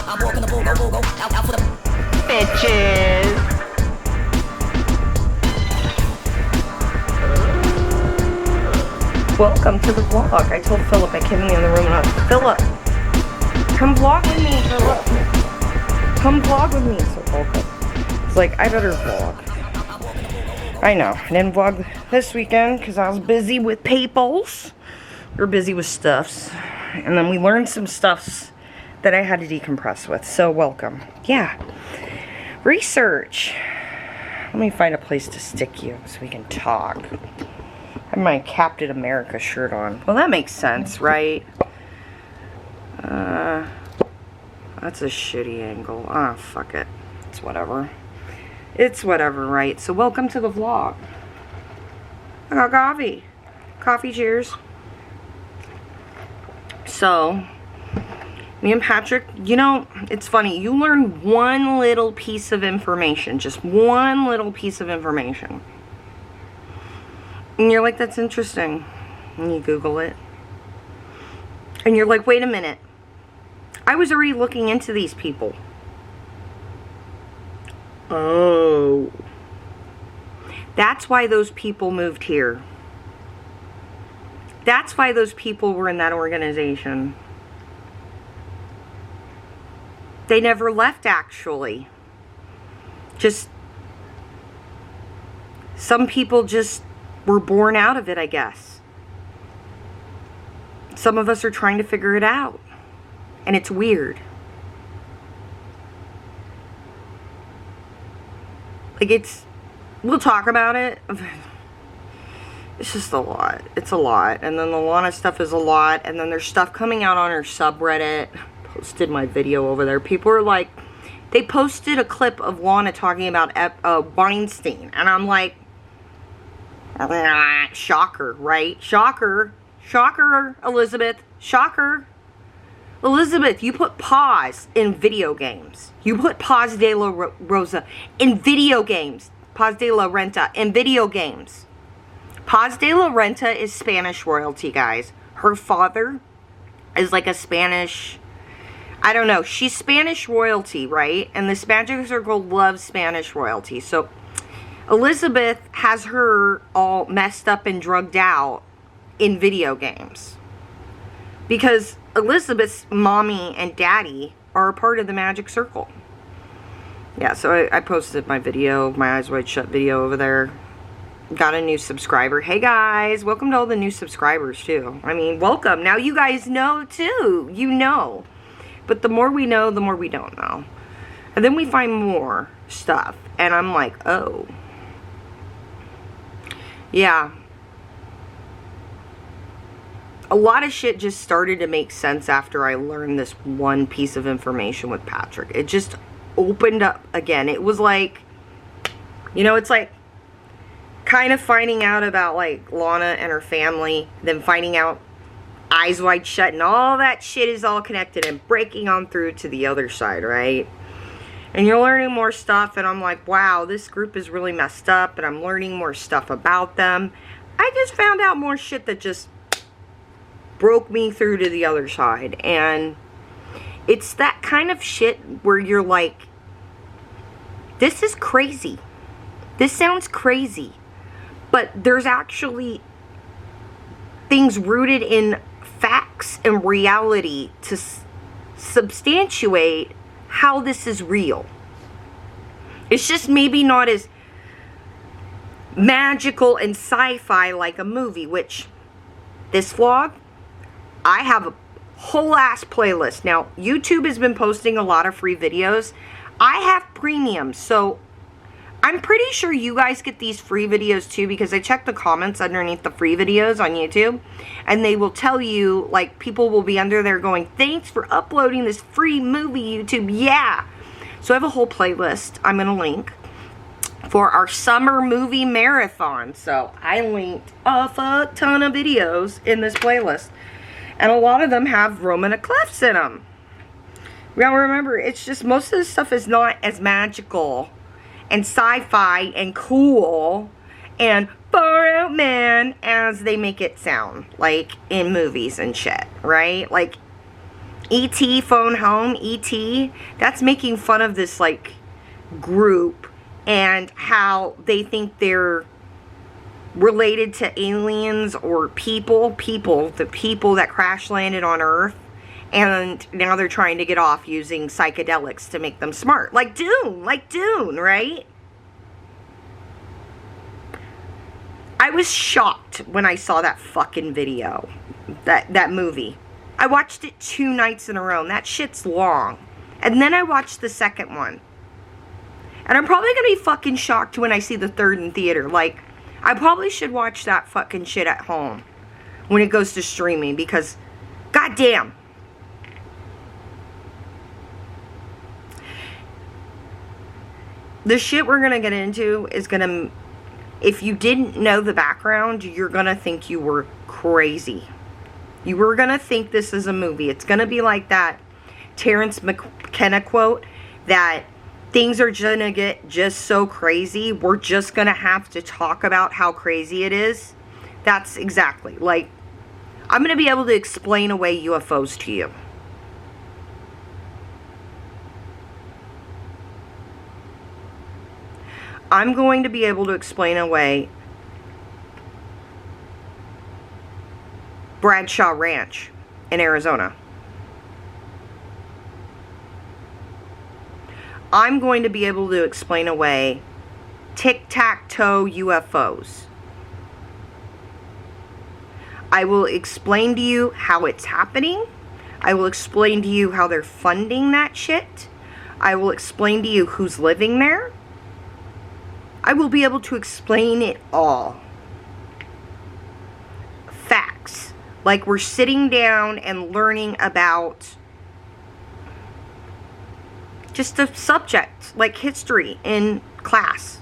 I'm walking the go, out for the bitches. Welcome to the vlog. I told Philip, I came in the other room and I was, Philip, come vlog with me, Philip. Come vlog with me. So welcome. It's like, I better vlog. I know. I didn't vlog this weekend because I was busy with peoples. We were busy with stuffs. And then we learned some stuffs that I had to decompress with. So welcome. Yeah. Research. Let me find a place to stick you so we can talk. I have my Captain America shirt on. Well, that makes sense, right? That's a shitty angle. Ah, fuck it. It's whatever. It's whatever, right? So welcome to the vlog. I got coffee. Coffee, cheers. So, me and Patrick, you know, it's funny. You learn one little piece of information. Just one little piece of information. And you're like, that's interesting. And you Google it. And you're like, wait a minute. I was already looking into these people. Oh. That's why those people moved here. That's why those people were in that organization. They never left, actually. Just, some people just were born out of it, I guess. Some of us are trying to figure it out. And it's weird. Like, it's, we'll talk about it. It's just a lot. It's a lot. And then the Lana stuff is a lot. And then there's stuff coming out on her subreddit. Posted my video over there. People are like, they posted a clip of Lana talking about Weinstein. And I'm like, shocker, right? Shocker. Shocker, Elizabeth. Shocker. Elizabeth, you put pause in video games. You put pause de la Rosa in video games. Paz de la Renta in video games. Paz de la Renta is Spanish royalty, guys. Her father is like a Spanish, I don't know. She's Spanish royalty, right? And the Magic Circle loves Spanish royalty. So Elizabeth has her all messed up and drugged out in video games. Because Elizabeth's mommy and daddy are a part of the Magic Circle. Yeah, so I posted my video, my Eyes Wide Shut video over there. Got a new subscriber. Hey guys, welcome to all the new subscribers too. I mean, welcome. Now you guys know too. You know. But the more we know, the more we don't know. And then we find more stuff. And I'm like, oh. Yeah. A lot of shit just started to make sense after I learned this one piece of information with Patrick. It just opened up again. It was like, you know, it's like kind of finding out about like Lana and her family, then finding out Eyes Wide Shut and all that shit is all connected and breaking on through to the other side, right? And you're learning more stuff and I'm like, wow, this group is really messed up and I'm learning more stuff about them. I just found out more shit that just broke me through to the other side. And it's that kind of shit where you're like, this is crazy. This sounds crazy. But there's actually things rooted in facts and reality to substantiate how this is real. It's just maybe not as magical and sci-fi like a movie, which this vlog, I have a whole ass playlist. Now, YouTube has been posting a lot of free videos. I have premium, so I'm pretty sure you guys get these free videos too, because I check the comments underneath the free videos on YouTube, and they will tell you, like, people will be under there going, thanks for uploading this free movie, YouTube. Yeah. So I have a whole playlist I'm going to link for our summer movie marathon. So I linked a fuck ton of videos in this playlist. And a lot of them have Roman eclipse in them. Now remember, it's just most of this stuff is not as magical and sci-fi and cool and far out man as they make it sound, like in movies and shit, right? Like, E.T. Phone Home, E.T., that's making fun of this, like, group and how they think they're related to aliens or people, the people that crash landed on Earth, and now they're trying to get off using psychedelics to make them smart. Like Dune, right? I was shocked when I saw that fucking video, that movie. I watched it 2 nights in a row, and that shit's long. And then I watched the second one. And I'm probably gonna be fucking shocked when I see the third in theater. Like, I probably should watch that fucking shit at home when it goes to streaming, because, goddamn. The shit we're gonna get into is gonna, if you didn't know the background, you're gonna think you were crazy. You were gonna think this is a movie. It's gonna be like that Terrence McKenna quote that things are gonna get just so crazy, we're just gonna have to talk about how crazy it is. That's exactly, like, I'm gonna be able to explain away UFOs to you. I'm going to be able to explain away Bradshaw Ranch in Arizona. I'm going to be able to explain away tic-tac-toe UFOs. I will explain to you how it's happening. I will explain to you how they're funding that shit. I will explain to you who's living there. I will be able to explain it all. Facts. Like we're sitting down and learning about just a subject, like history in class.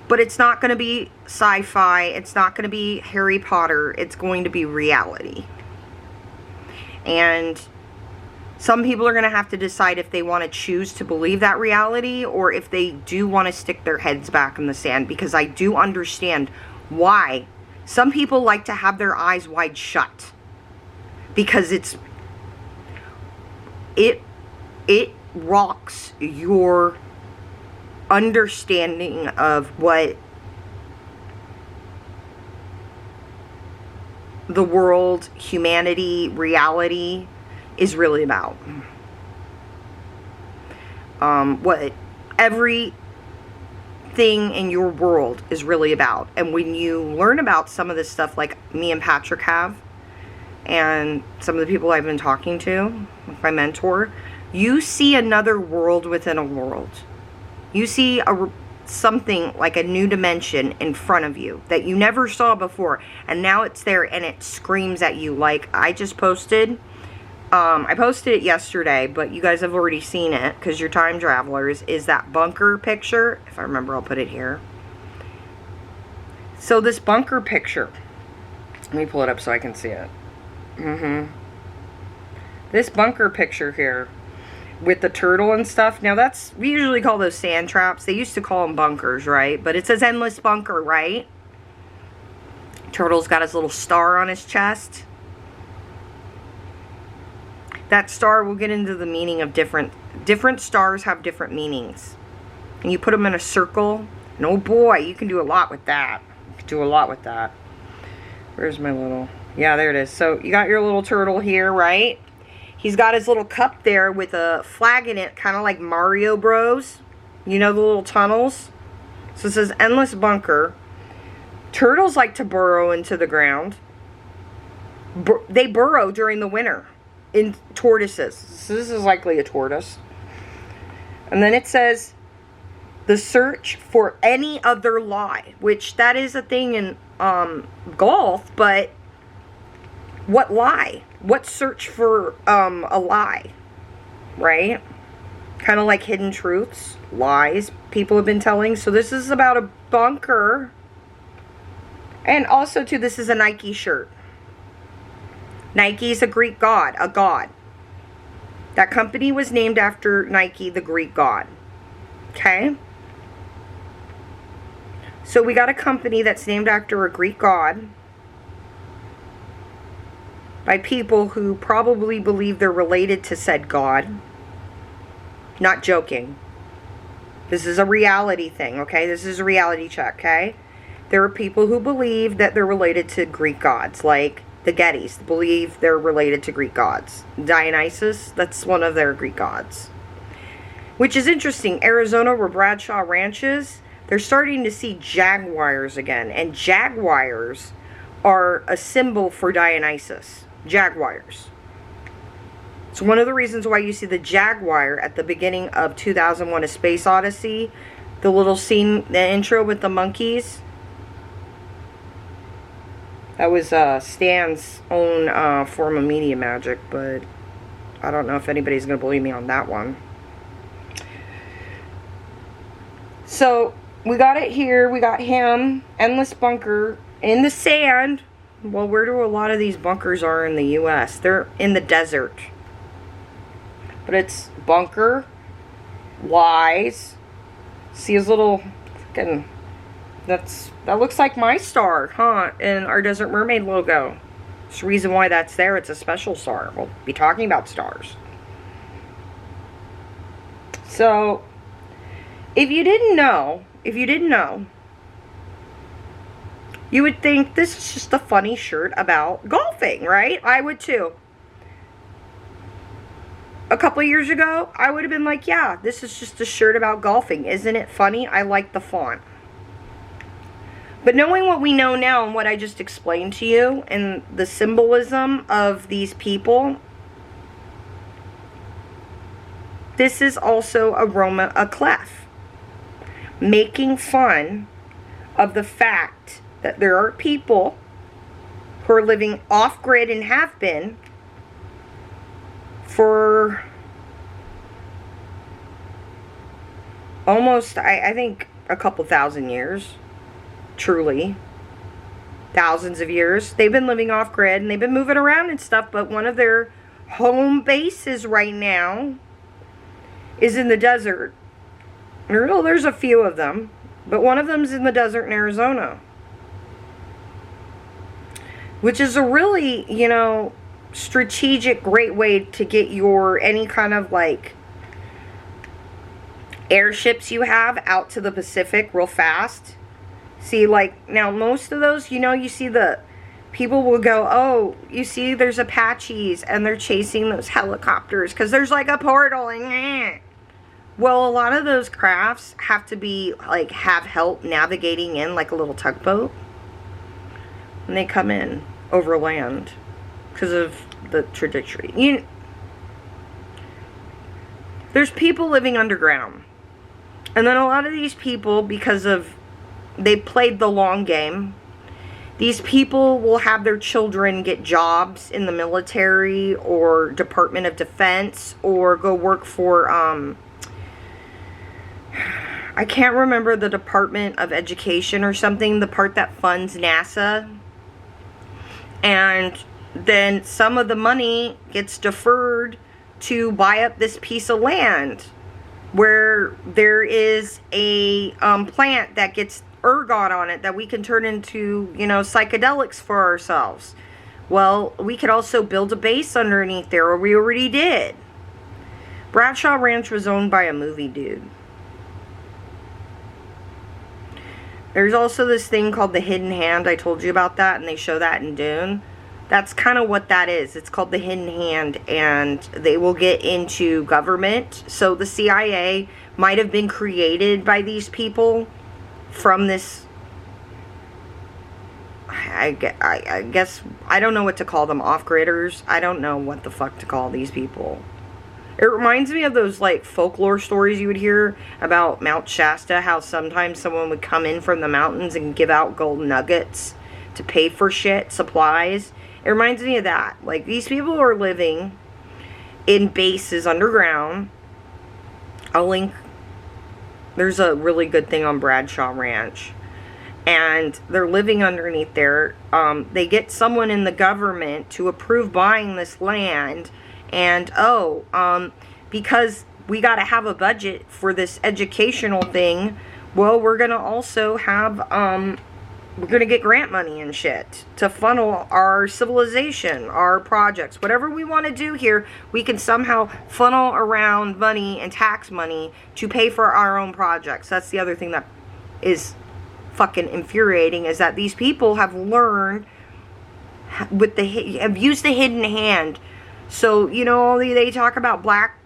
But it's not going to be sci-fi. It's not going to be Harry Potter. It's going to be reality. And some people are going to have to decide if they want to choose to believe that reality or if they do want to stick their heads back in the sand, because I do understand why some people like to have their eyes wide shut, because it rocks your understanding of what the world, humanity, reality is really about. What everything in your world is really about. And when you learn about some of this stuff, like me and Patrick have, and some of the people I've been talking to, like my mentor, you see another world within a world. You see something like a new dimension in front of you that you never saw before, and now it's there and it screams at you. Like I just posted, I posted it yesterday, but you guys have already seen it because you're time travelers, is that bunker picture. If I remember, I'll put it here. So this bunker picture, let me pull it up so I can see it. This bunker picture here with the turtle and stuff. Now that's, we usually call those sand traps. They used to call them bunkers, right? But it says endless bunker, right? Turtle's got his little star on his chest. That star, we'll get into the meaning of different stars have different meanings. And you put them in a circle, and oh boy, you can do a lot with that. You can do a lot with that. Where's my little, yeah, there it is. So you got your little turtle here, right? He's got his little cup there with a flag in it, kind of like Mario Bros. You know, the little tunnels? So it says endless bunker. Turtles like to burrow into the ground. They burrow during the winter in tortoises. So this is likely a tortoise. And then it says the search for any other lie, which that is a thing in golf, but what lie? What search for a lie, right? Kind of like hidden truths, lies people have been telling. So this is about a bunker. And also, too, this is a Nike shirt. Nike is a Greek god, a god. That company was named after Nike, the Greek god. Okay? So we got a company that's named after a Greek god. by people who probably believe they're related to said God. Not joking. This is a reality thing, okay? This is a reality check, okay? There are people who believe that they're related to Greek gods, like the Gettys believe they're related to Greek gods. Dionysus, that's one of their Greek gods. Which is interesting. Arizona, where Bradshaw Ranch is, they're starting to see jaguars again. And jaguars are a symbol for Dionysus. Jaguars. It's one of the reasons why you see the jaguar at the beginning of 2001: A Space Odyssey. The little scene, the intro with the monkeys. That was Stan's own form of media magic, but I don't know if anybody's going to believe me on that one. So, we got it here. We got him. Endless bunker in the sand. Well, where do a lot of these bunkers are in the U.S.? They're in the desert. But it's bunker, wise. See his little fucking... That looks like my star, huh? And our Desert Mermaid logo. There's a reason why that's there. It's a special star. We'll be talking about stars. So, if you didn't know, you would think this is just a funny shirt about golfing, right? I would too. A couple years ago, I would have been like, yeah, this is just a shirt about golfing. Isn't it funny? I like the font. But knowing what we know now and what I just explained to you and the symbolism of these people, this is also a Roma a clef. Making fun of the fact that there are people who are living off-grid and have been for almost, I think, a couple thousand years. Truly. Thousands of years. They've been living off-grid and they've been moving around and stuff, but one of their home bases right now is in the desert. Well, there's a few of them, but one of them's in the desert in Arizona. Which is a really, you know, strategic, great way to get your, any kind of like airships you have out to the Pacific real fast. See, like, now most of those, you know, you see the people will go, oh, you see there's Apaches and they're chasing those helicopters because there's like a portal and well, a lot of those crafts have to be like have help navigating in like a little tugboat when they come in over land because of the trajectory. There's people living underground, and then a lot of these people, because of they played the long game, these people will have their children get jobs in the military or Department of Defense or go work for, I can't remember the Department of Education or something, the part that funds NASA. And then some of the money gets deferred to buy up this piece of land where there is a plant that gets ergot on it that we can turn into, you know, psychedelics for ourselves. Well, we could also build a base underneath there, or we already did. Bradshaw Ranch was owned by a movie dude. There's also this thing called the Hidden Hand. I told you about that, and they show that in Dune. That's kind of what that is. It's called the Hidden Hand, and they will get into government. So the CIA might have been created by these people from this, I guess, I don't know what to call them, off-gridders. I don't know what the fuck to call these people. It reminds me of those, like, folklore stories you would hear about Mount Shasta, how sometimes someone would come in from the mountains and give out gold nuggets to pay for shit, supplies. It reminds me of that. Like, these people are living in bases underground. I'll link. There's a really good thing on Bradshaw Ranch. And they're living underneath there. They get someone in the government to approve buying this land. And, because we got to have a budget for this educational thing, well, we're going to also have we're going to get grant money and shit to funnel our civilization, our projects. Whatever we want to do here, we can somehow funnel around money and tax money to pay for our own projects. That's the other thing that is fucking infuriating, is that these people have learned have used the hidden hand. So, you know, they talk about black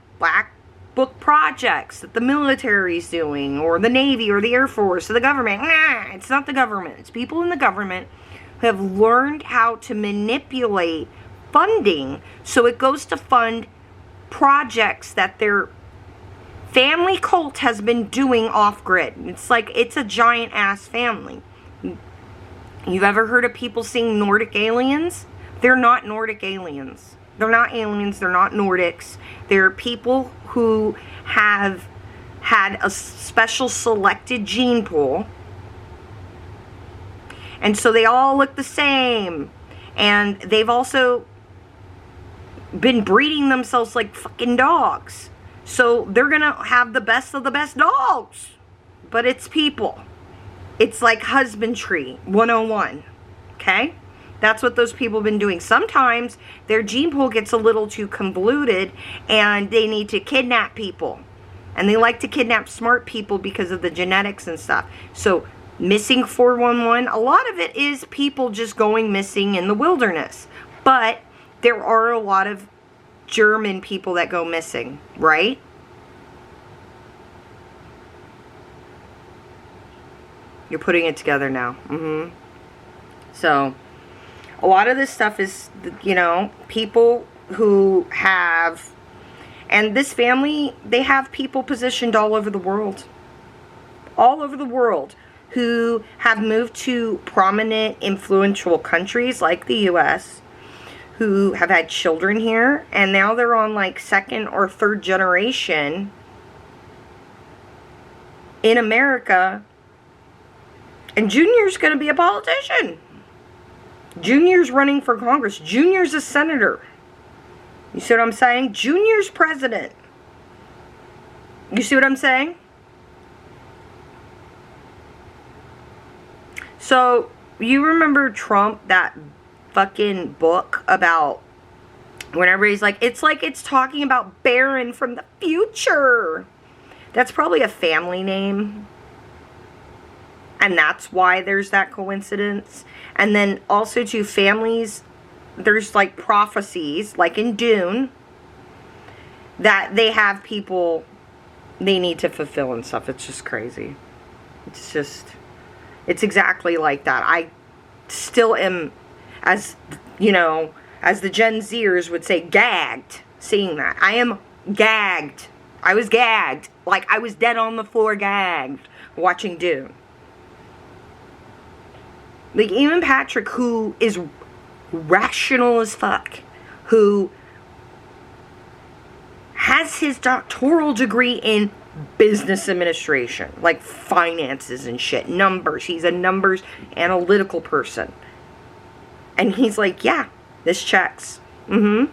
book projects that the military's doing, or the Navy, or the Air Force, or the government. Nah, it's not the government. It's people in the government who have learned how to manipulate funding so it goes to fund projects that their family cult has been doing off-grid. It's like, it's a giant ass family. You've ever heard of people seeing Nordic aliens? They're not Nordic aliens. They're not aliens. They're not Nordics. They're people who have had a special selected gene pool. And so they all look the same. And they've also been breeding themselves like fucking dogs. So they're going to have the best of the best dogs. But it's people. It's like husbandry 101. Okay? That's what those people have been doing. Sometimes their gene pool gets a little too convoluted and they need to kidnap people. And they like to kidnap smart people because of the genetics and stuff. So missing 411, a lot of it is people just going missing in the wilderness. But there are a lot of German people that go missing, right? You're putting it together now. So a lot of this stuff is, you know, people who have, and this family, they have people positioned all over the world. All over the world who have moved to prominent, influential countries like the U.S., who have had children here, and now they're on like second or third generation in America, and Junior's going to be a politician. Junior's running for Congress. Junior's a senator. You see what I'm saying? Junior's president. You see what I'm saying? So, you remember Trump, that fucking book about when everybody's like it's talking about Barron from the future. That's probably a family name. And that's why there's that coincidence. And then also to families, there's like prophecies, like in Dune, that they have people they need to fulfill and stuff. It's just crazy. It's exactly like that. I still am, as you know, as the Gen Zers would say, gagged seeing that. I am gagged. I was gagged. Like I was dead on the floor gagged watching Dune. Like, even Patrick, who is rational as fuck, who has his doctoral degree in business administration, like finances and shit, numbers. He's a numbers analytical person. And he's like, yeah, this checks. And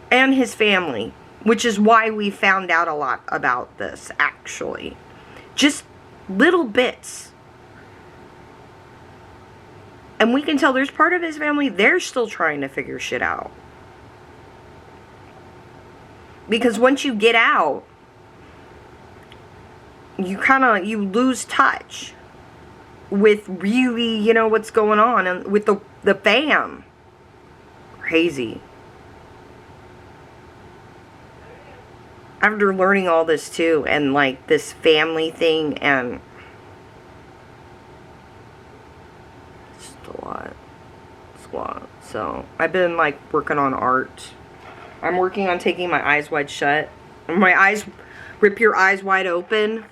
his family, which is why we found out a lot about this, actually. Just little bits. And we can tell there's part of his family, they're still trying to figure shit out. Because once you get out, you lose touch with really, you know, what's going on and with the fam. Crazy. After learning all this too, and like this family thing, and a lot. So I've been like working on art. I'm working on taking my eyes wide shut. My eyes, rip your eyes wide open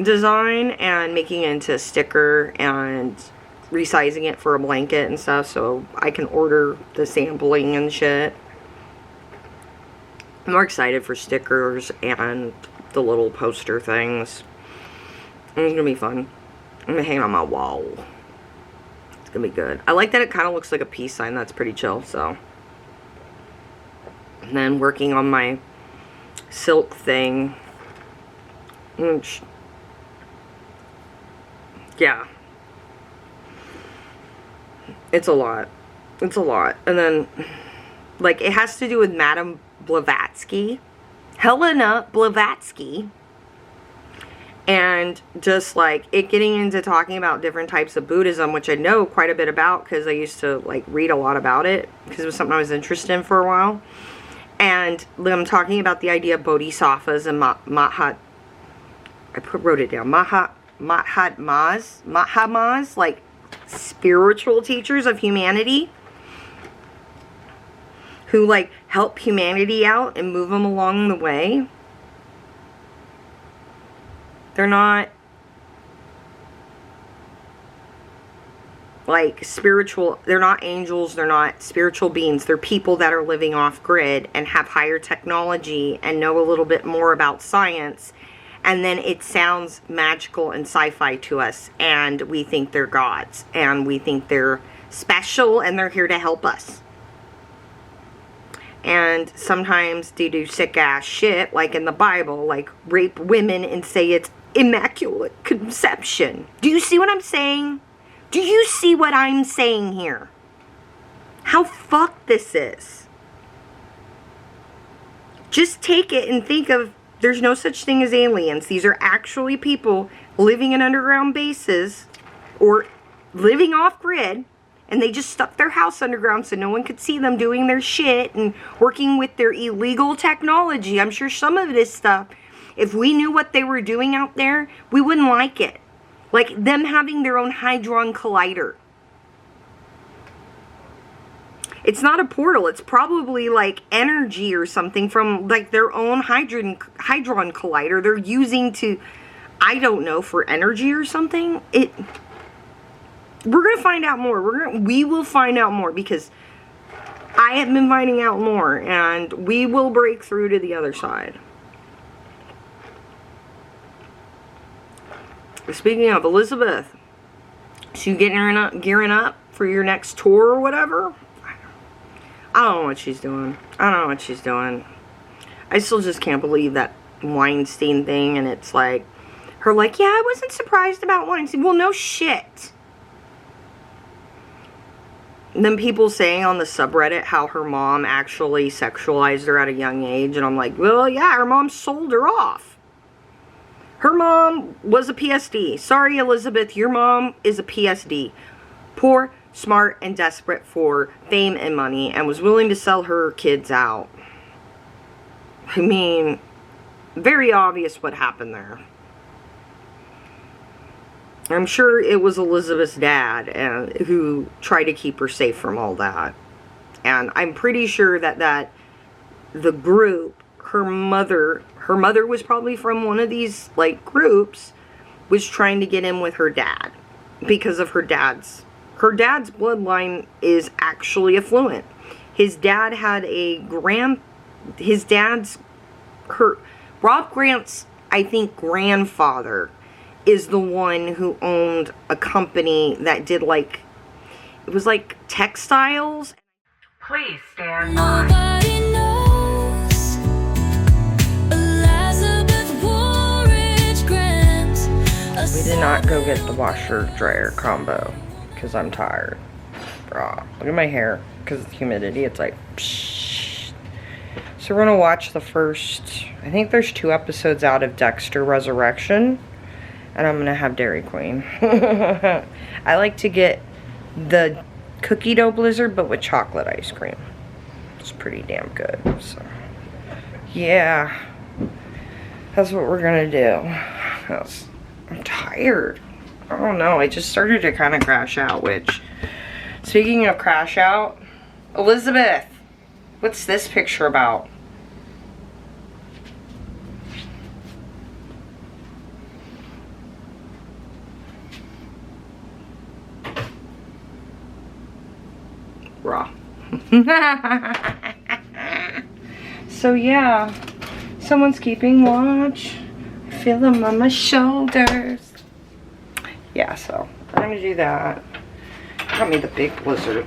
design, and making it into a sticker and resizing it for a blanket and stuff, so I can order the sampling and shit. I'm more excited for stickers and the little poster things. It's gonna be fun. I'm gonna hang it on my wall. It's gonna be good. I like that it kind of looks like a peace sign. That's pretty chill, so. And then working on my silk thing. Yeah. It's a lot. It's a lot. And then, like, it has to do with Madame Blavatsky. Helena Blavatsky. And just, like, it getting into talking about different types of Buddhism, which I know quite a bit about because I used to, like, read a lot about it because it was something I was interested in for a while. And I'm talking about the idea of bodhisattvas and wrote it down. Mahatmas, like, spiritual teachers of humanity who, like, help humanity out and move them along the way. They're not, like, spiritual, they're not angels, they're not spiritual beings. They're people that are living off grid and have higher technology and know a little bit more about science. And then it sounds magical and sci-fi to us. And we think they're gods. And we think they're special and they're here to help us. And sometimes they do sick ass shit, like in the Bible, like rape women and say it's immaculate conception. Do you see what I'm saying? Do you see what I'm saying here? How fucked this is. Just take it and think of, there's no such thing as aliens. These are actually people living in underground bases or living off grid, and they just stuck their house underground so no one could see them doing their shit and working with their illegal technology. I'm sure some of this stuff, if we knew what they were doing out there, we wouldn't like it. Like them having their own Hadron Collider. It's not a portal. It's probably like energy or something from like their own Hadron Collider they're using to, I don't know, for energy or something. We're going to find out more. We will find out more because I have been finding out more, and we will break through to the other side. Speaking of Elizabeth, so you gearing up for your next tour or whatever? I don't know what she's doing. I don't know what she's doing. I still just can't believe that Weinstein thing, and it's like, her like, yeah, I wasn't surprised about Weinstein. Well, no shit. And then people saying on the subreddit how her mom actually sexualized her at a young age, and I'm like, well, yeah, her mom sold her off. Her mom was a PSD. Sorry, Elizabeth, your mom is a PSD. Poor, smart, and desperate for fame and money, and was willing to sell her kids out. I mean, very obvious what happened there. I'm sure it was Elizabeth's dad who tried to keep her safe from all that. And I'm pretty sure that the group, her mother was probably from one of these, like, groups, was trying to get in with her dad. Because of her dad's bloodline is actually affluent. His dad had Rob Grant's, I think, grandfather is the one who owned a company that did, like, it was like textiles. Please stand by. Nobody knows Elizabeth Woolridge Grant. We did not go get the washer dryer combo because I'm tired. Bro, look at my hair because of the humidity. It's like, psh. So we're gonna watch the first, I think there's 2 episodes out of Dexter Resurrection, and I'm gonna have Dairy Queen. I like to get the cookie dough blizzard, but with chocolate ice cream. It's pretty damn good. So, yeah, that's what we're gonna do. I'm tired. I don't know. I just started to kind of crash out, which, speaking of crash out, Elizabeth, what's this picture about? Raw. So yeah, someone's keeping watch. I feel them on my shoulders. Yeah, so I'm gonna do that. Got me the big blizzard.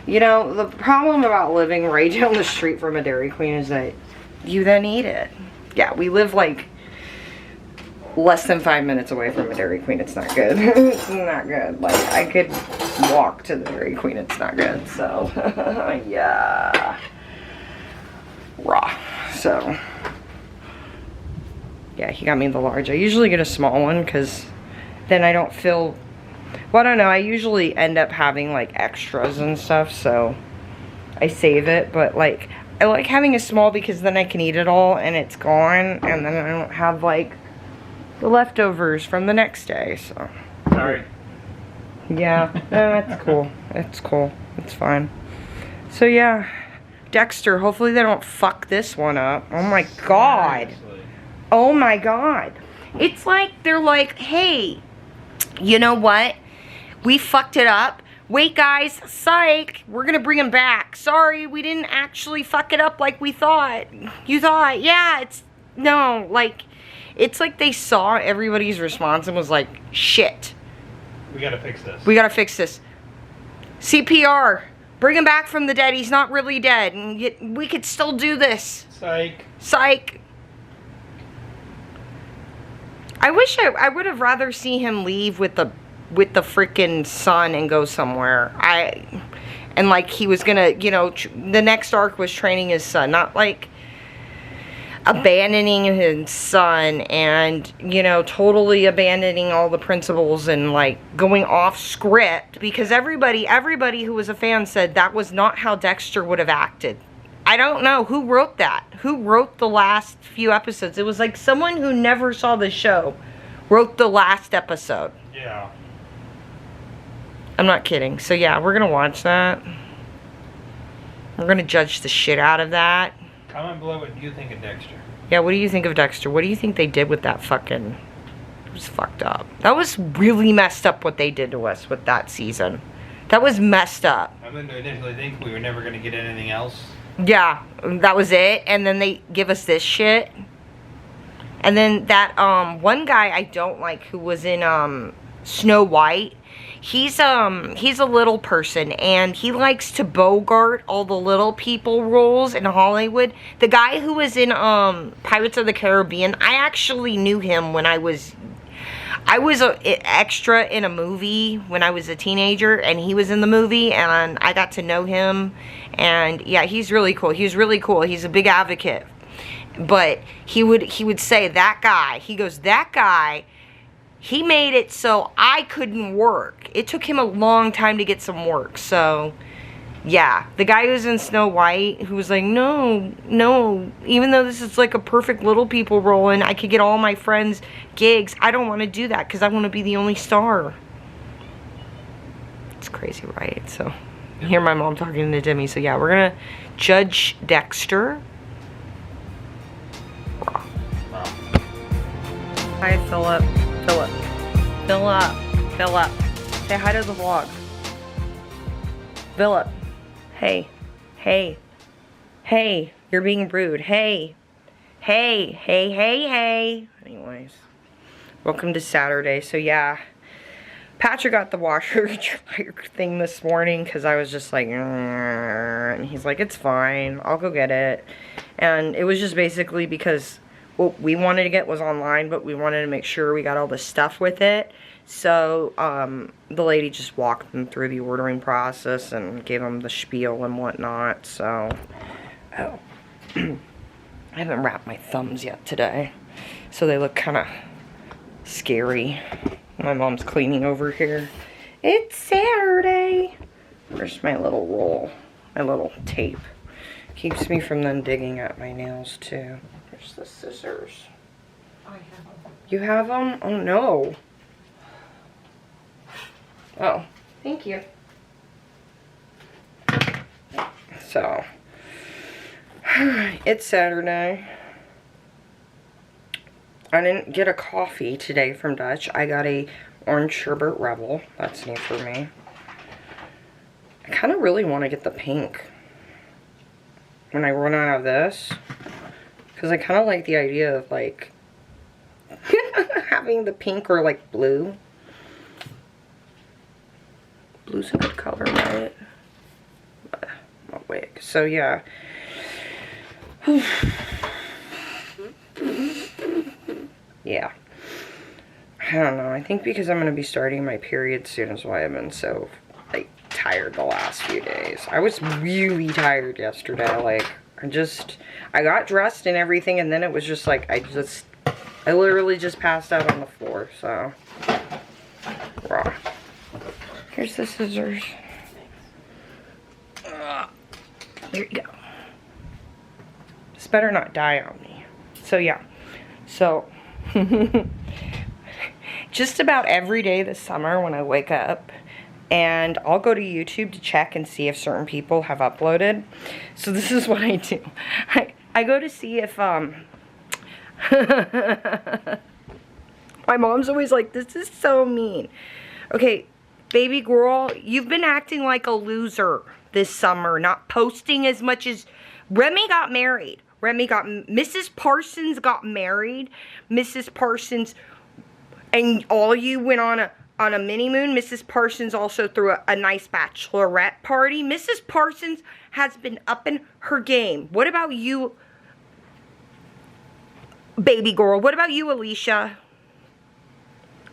You know, the problem about living right down the street from a Dairy Queen is that you then eat it. Yeah, we live like less than 5 minutes away from a Dairy Queen. It's not good. It's not good. Like, I could walk to the Dairy Queen. It's not good. So, yeah. Raw. So, yeah, he got me the large. I usually get a small one because then I don't feel... Well, I don't know. I usually end up having, like, extras and stuff, so I save it. But, like, I like having a small because then I can eat it all and it's gone. And then I don't have, like, the leftovers from the next day, so. Sorry. Yeah, that's cool. It's cool. It's fine. So, yeah. Dexter, hopefully they don't fuck this one up. Oh, my God. Seriously. Oh, my God. It's like, they're like, hey, you know what? We fucked it up. Wait, guys, psych. We're gonna bring him back. Sorry, we didn't actually fuck it up like we thought. You thought, yeah, it's, no, like, it's like they saw everybody's response and was like, shit. We gotta fix this. We gotta fix this. CPR. Bring him back from the dead. He's not really dead. And yet we could still do this. Psych. Psych. I wish I would have rather see him leave with the freaking son and go somewhere. And like he was gonna, you know, the next arc was training his son, not like abandoning his son and, you know, totally abandoning all the principles and like going off script, because everybody who was a fan said that was not how Dexter would have acted. I don't know who wrote that. Who wrote the last few episodes? It was like someone who never saw the show wrote the last episode. Yeah. I'm not kidding. So yeah, we're gonna watch that. We're gonna judge the shit out of that. Comment below what you think of Dexter. Yeah, what do you think of Dexter? What do you think they did with that fucking... It was fucked up. That was really messed up what they did to us with that season. That was messed up. I didn't initially think we were never gonna get anything else. Yeah, that was it. And then they give us this shit. And then that one guy I don't like who was in Snow White, he's a little person and he likes to bogart all the little people roles in Hollywood. The guy who was in Pirates of the Caribbean, I actually knew him when I was an extra in a movie when I was a teenager, and he was in the movie and I got to know him. And yeah, he's really cool. He's really cool. He's a big advocate. But he would say, that guy, he goes, that guy, he made it so I couldn't work. It took him a long time to get some work. So, yeah. The guy who's in Snow White, who was like, no, even though this is like a perfect little people role and I could get all my friends gigs, I don't want to do that because I want to be the only star. It's crazy, right? So, you hear my mom talking to Demi. So, yeah, we're going to judge Dexter. Hi, Philip. Philip. Say hi to the vlog. Philip. Hey. You're being rude. Hey. Anyways. Welcome to Saturday. So, yeah. Patrick got the washer dryer thing this morning because I was just like, and he's like, it's fine. I'll go get it. And it was just basically because what we wanted to get was online, but we wanted to make sure we got all the stuff with it. So, the lady just walked them through the ordering process and gave them the spiel and whatnot. So, oh. I haven't wrapped my thumbs yet today. So they look kind of scary. My mom's cleaning over here. It's Saturday. Where's my little roll? My little tape. Keeps me from then digging at my nails, too. There's the scissors. I have them. You have them? Oh, no. Oh, thank you. So, it's Saturday. I didn't get a coffee today from Dutch. I got a orange sherbet rebel. That's new for me. I kind of really want to get the pink when I run out of this, because I kind of like the idea of like having the pink or like blue. Blue's a good color, right? My wig. So yeah. Yeah. I don't know. I think because I'm going to be starting my period soon is why I've been so, like, tired the last few days. I was really tired yesterday. Like, I got dressed and everything, and then it was just like, I literally just passed out on the floor, so. Raw. Here's the scissors. There you go. This better not die on me. So, yeah. So, just about every day this summer when I wake up, and I'll go to YouTube to check and see if certain people have uploaded. So this is what I do. I go to see if, my mom's always like, this is so mean. Okay, baby girl, you've been acting like a loser this summer, not posting as much as, Remy got married. Mrs. Parsons got married. Mrs. Parsons, and all you went on a mini moon. Mrs. Parsons also threw a nice bachelorette party. Mrs. Parsons has been upping her game. What about you, baby girl? What about you, Alicia?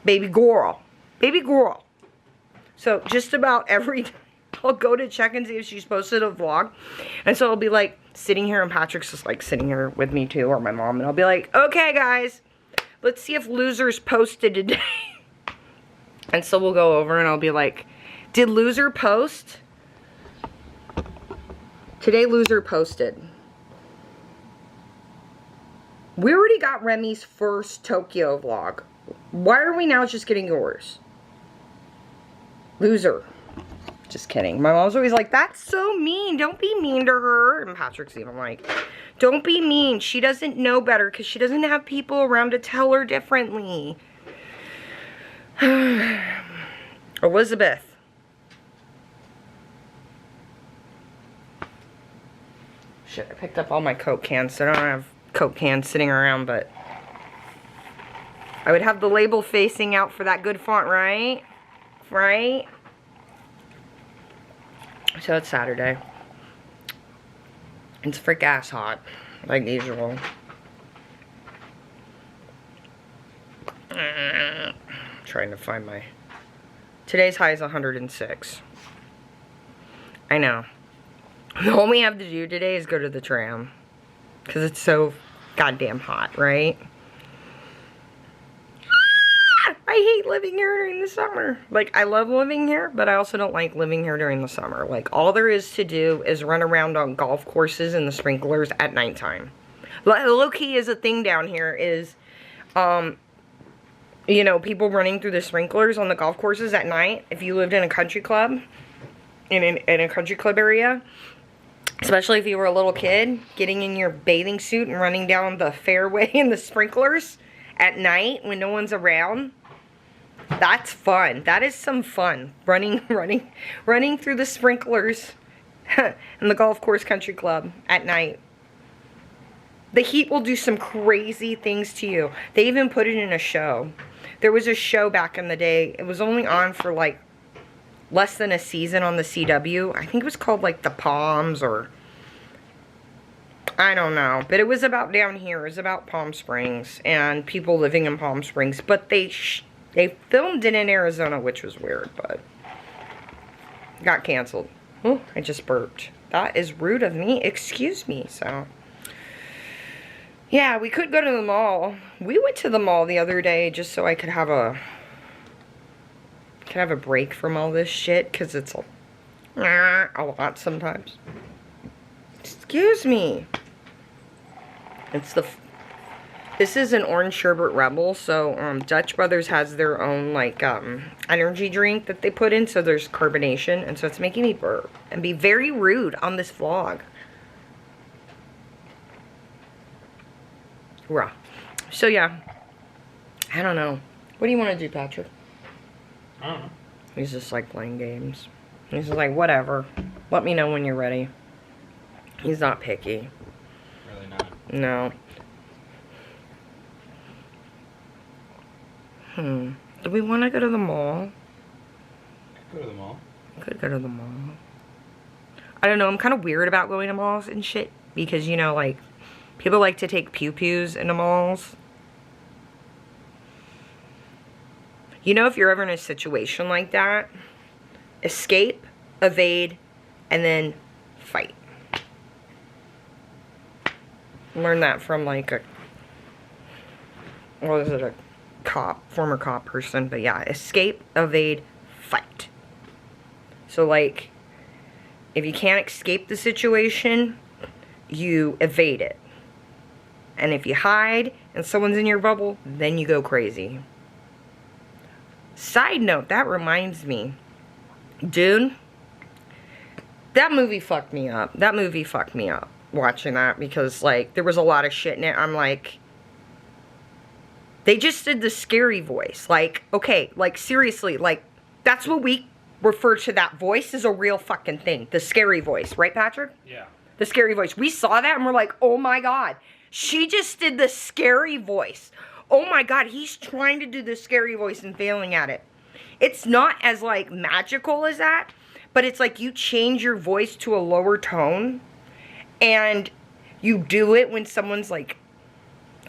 Baby girl. So just about every time I'll go to check and see if she's posted a vlog. And so I'll be like sitting here, and Patrick's just like sitting here with me too, or my mom. And I'll be like, okay guys, let's see if Loser's posted today. And so we'll go over and I'll be like, did Loser post? Today Loser posted. We already got Remy's first Tokyo vlog. Why are we now just getting yours? Loser. Just kidding. My mom's always like, that's so mean. Don't be mean to her. And Patrick's even like, don't be mean. She doesn't know better because she doesn't have people around to tell her differently. Elizabeth. Shit, I picked up all my Coke cans, so I don't have Coke cans sitting around, but I would have the label facing out for that good font, right? Right? So it's Saturday. It's frick ass hot, like usual. Trying to find my... Today's high is 106. I know. All we have to do today is go to the tram. Because it's so goddamn hot, right? I hate living here during the summer. Like, I love living here, but I also don't like living here during the summer. Like, all there is to do is run around on golf courses and the sprinklers at nighttime. Low-key is a thing down here is, you know, people running through the sprinklers on the golf courses at night. If you lived in a country club, in a country club area, especially if you were a little kid, getting in your bathing suit and running down the fairway in the sprinklers at night when no one's around. That's fun. That is some fun. Running through the sprinklers in the golf course country club at night. The heat will do some crazy things to you. They even put it in a show. There was a show back in the day. It was only on for like less than a season on the CW. I think it was called like The Palms, or I don't know. But it was about down here. It was about Palm Springs and people living in Palm Springs. But they filmed it in Arizona, which was weird, but got canceled. Oh, I just burped. That is rude of me. Excuse me. So, yeah, we could go to the mall. We went to the mall the other day just so I could have a break from all this shit, because it's a lot sometimes. Excuse me. This is an orange sherbet rebel, so Dutch Brothers has their own like energy drink that they put in, so there's carbonation, and so it's making me burp and be very rude on this vlog. Raw. So yeah, I don't know. What do you want to do, Patrick? I don't know. He's just like playing games. He's just like, whatever. Let me know when you're ready. He's not picky. Really not. No. Do we want to go to the mall? Go to the mall. Could go to the mall. I don't know. I'm kind of weird about going to malls and shit. Because, you know, like, people like to take pew-pews into malls. You know, if you're ever in a situation like that, escape, evade, and then fight. Learn that from like a, what is it, a cop, former cop person. But yeah, escape, evade, fight. So like, if you can't escape the situation, you evade it. And if you hide and someone's in your bubble, then you go crazy. Side note, that reminds me, Dune, that movie fucked me up. That movie fucked me up watching that, because like there was a lot of shit in it. I'm like, they just did the scary voice. Like, okay, like seriously, like that's what we refer to, that voice as a real fucking thing. The scary voice, right, Patrick? Yeah. The scary voice. We saw that and we're like, oh my God, she just did the scary voice. Oh my God, he's trying to do the scary voice and failing at it. It's not as like magical as that, but it's like you change your voice to a lower tone and you do it when someone's like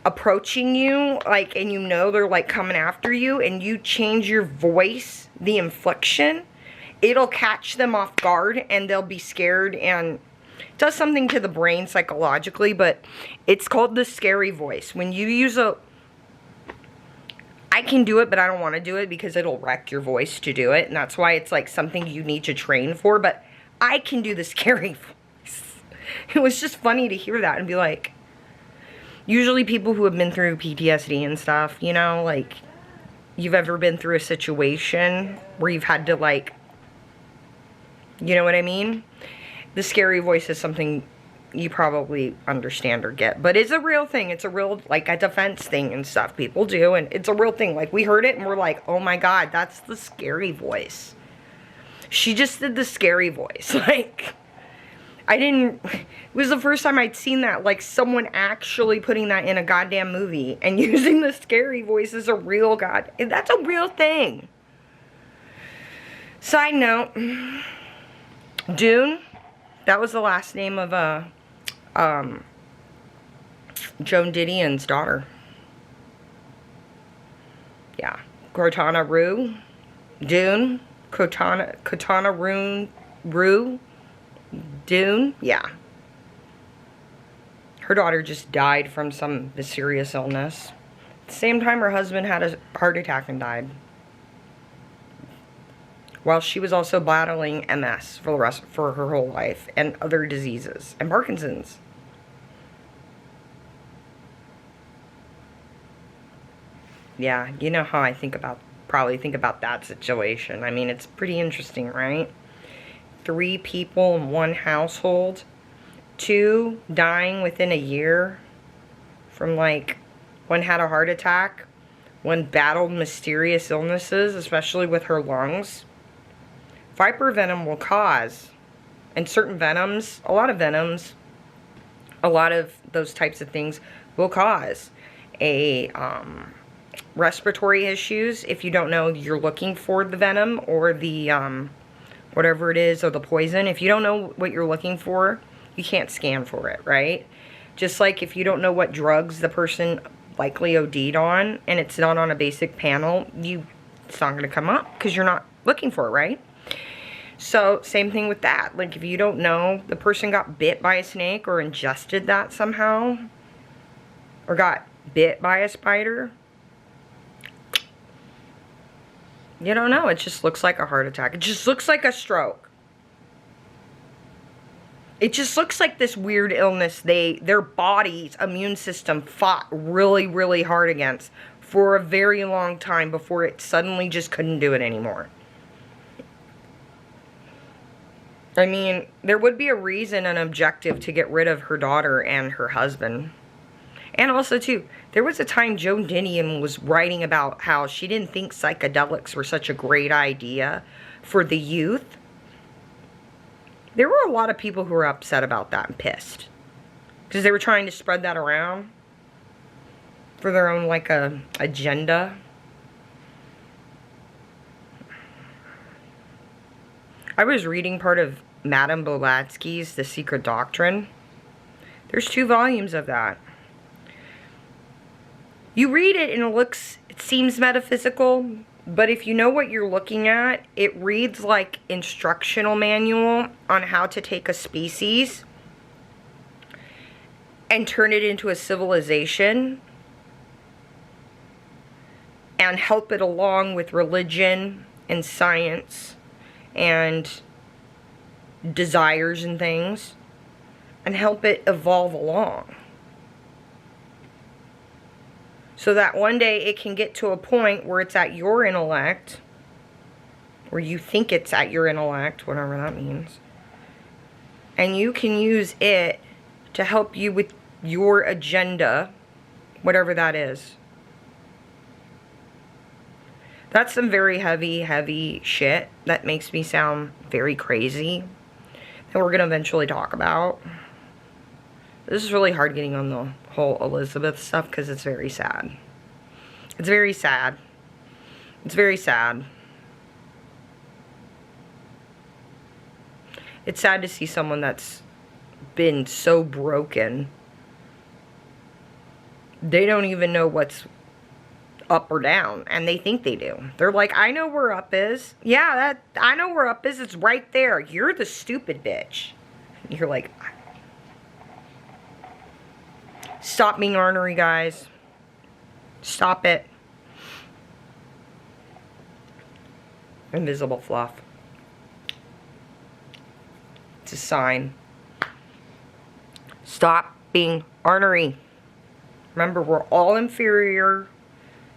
approaching you, like, and you know they're like coming after you, and you change your voice, the inflection, it'll catch them off guard and they'll be scared, and it does something to the brain psychologically. But it's called the scary voice. When you use a, I can do it, but I don't want to do it because it'll wreck your voice to do it, and that's why it's like something you need to train for. But I can do the scary voice. It was just funny to hear that and be like, usually people who have been through PTSD and stuff, you know, like, you've ever been through a situation where you've had to like, you know what I mean? The scary voice is something you probably understand or get, but it's a real thing. It's a real, like, a defense thing and stuff people do, and it's a real thing. Like, we heard it and we're like, oh my God, that's the scary voice. She just did the scary voice. Like, it was the first time I'd seen that, like, someone actually putting that in a goddamn movie and using the scary voice as a real that's a real thing. Side note, Dune, that was the last name of Joan Didion's daughter. Yeah, Cortana Rue, Dune, Cortana Rue, Dune, yeah. Her daughter just died from some mysterious illness. At the same time, her husband had a heart attack and died, while she was also battling MS for her whole life, and other diseases, and Parkinson's. Yeah, you know how I probably think about that situation. I mean, it's pretty interesting, right? 3 people in one household, 2 dying within a year from, like, one had a heart attack, one battled mysterious illnesses, especially with her lungs. Viper venom will cause, and certain venoms, a lot of those types of things will cause a respiratory issues. If you don't know, you're looking for the venom or the whatever it is, or the poison. If you don't know what you're looking for, you can't scan for it, right? Just like if you don't know what drugs the person likely OD'd on, and it's not on a basic panel, it's not going to come up because you're not looking for it, right? So, same thing with that. Like, if you don't know the person got bit by a snake or ingested that somehow, or got bit by a spider, you don't know. It just looks like a heart attack. It just looks like a stroke. It just looks like this weird illness their body's immune system fought really, really hard against for a very long time before it suddenly just couldn't do it anymore. I mean, there would be a reason, an objective to get rid of her daughter and her husband. And also, too, there was a time Joan Didion was writing about how she didn't think psychedelics were such a great idea for the youth. There were a lot of people who were upset about that and pissed, because they were trying to spread that around for their own, like, agenda. I was reading part of Madame Blavatsky's The Secret Doctrine. There's 2 volumes of that. You read it and it seems metaphysical, But if you know what you're looking at, it reads like instructional manual on how to take a species and turn it into a civilization and help it along with religion and science and desires and things and help it evolve along. So that one day it can get to a point where it's at your intellect, or you think it's at your intellect, whatever that means. And you can use it to help you with your agenda, whatever that is. That's some very heavy shit that makes me sound very crazy. That we're going to eventually talk about. This is really hard getting on the whole Elizabeth stuff because it's very sad. It's very sad. It's very sad. It's sad to see someone that's been so broken. They don't even know what's up or down, and they think they do. They're like, I know where up is. Yeah, I know where up is. It's right there. You're the stupid bitch. You're like, stop being ornery, guys. Stop it. Invisible fluff. It's a sign. Stop being ornery. Remember, we're all inferior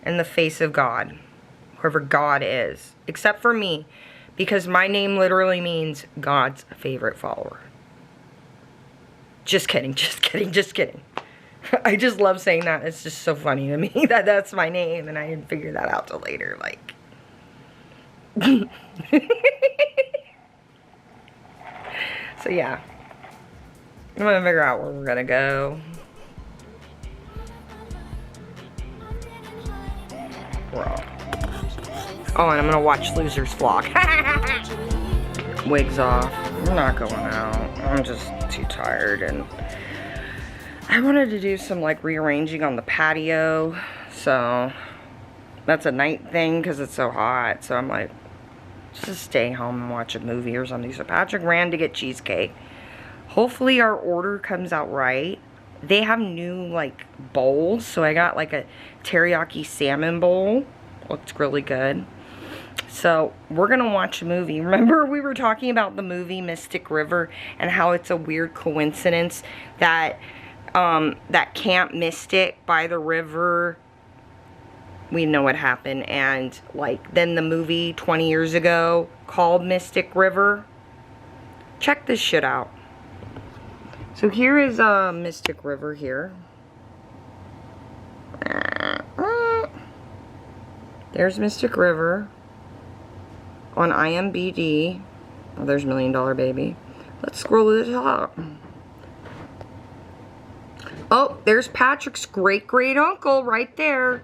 in the face of God. Whoever God is. Except for me. Because my name literally means God's favorite follower. Just kidding, just kidding, just kidding. I just love saying that. It's just so funny to me that that's my name, and I didn't figure that out till later. Like, so yeah, I'm gonna figure out where we're gonna go. Oh, and I'm gonna watch Loser's Vlog. Wigs off. I'm not going out. I'm just too tired, and I wanted to do some like rearranging on the patio, so that's a night thing because it's so hot. So I'm like, just stay home and watch a movie or something. So Patrick ran to get cheesecake. Hopefully our order comes out right. They have new like bowls, so I got like a teriyaki salmon bowl. Looks really good. So we're gonna watch a movie. Remember we were talking about the movie Mystic River and how it's a weird coincidence that that Camp Mystic by the river, we know what happened, and like then the movie 20 years ago called Mystic River. Check this shit out. So here is Mystic River here. There's Mystic River on IMDb. Oh, there's $1 Million Baby. Let's scroll to the top. Oh, there's Patrick's great-great uncle right there.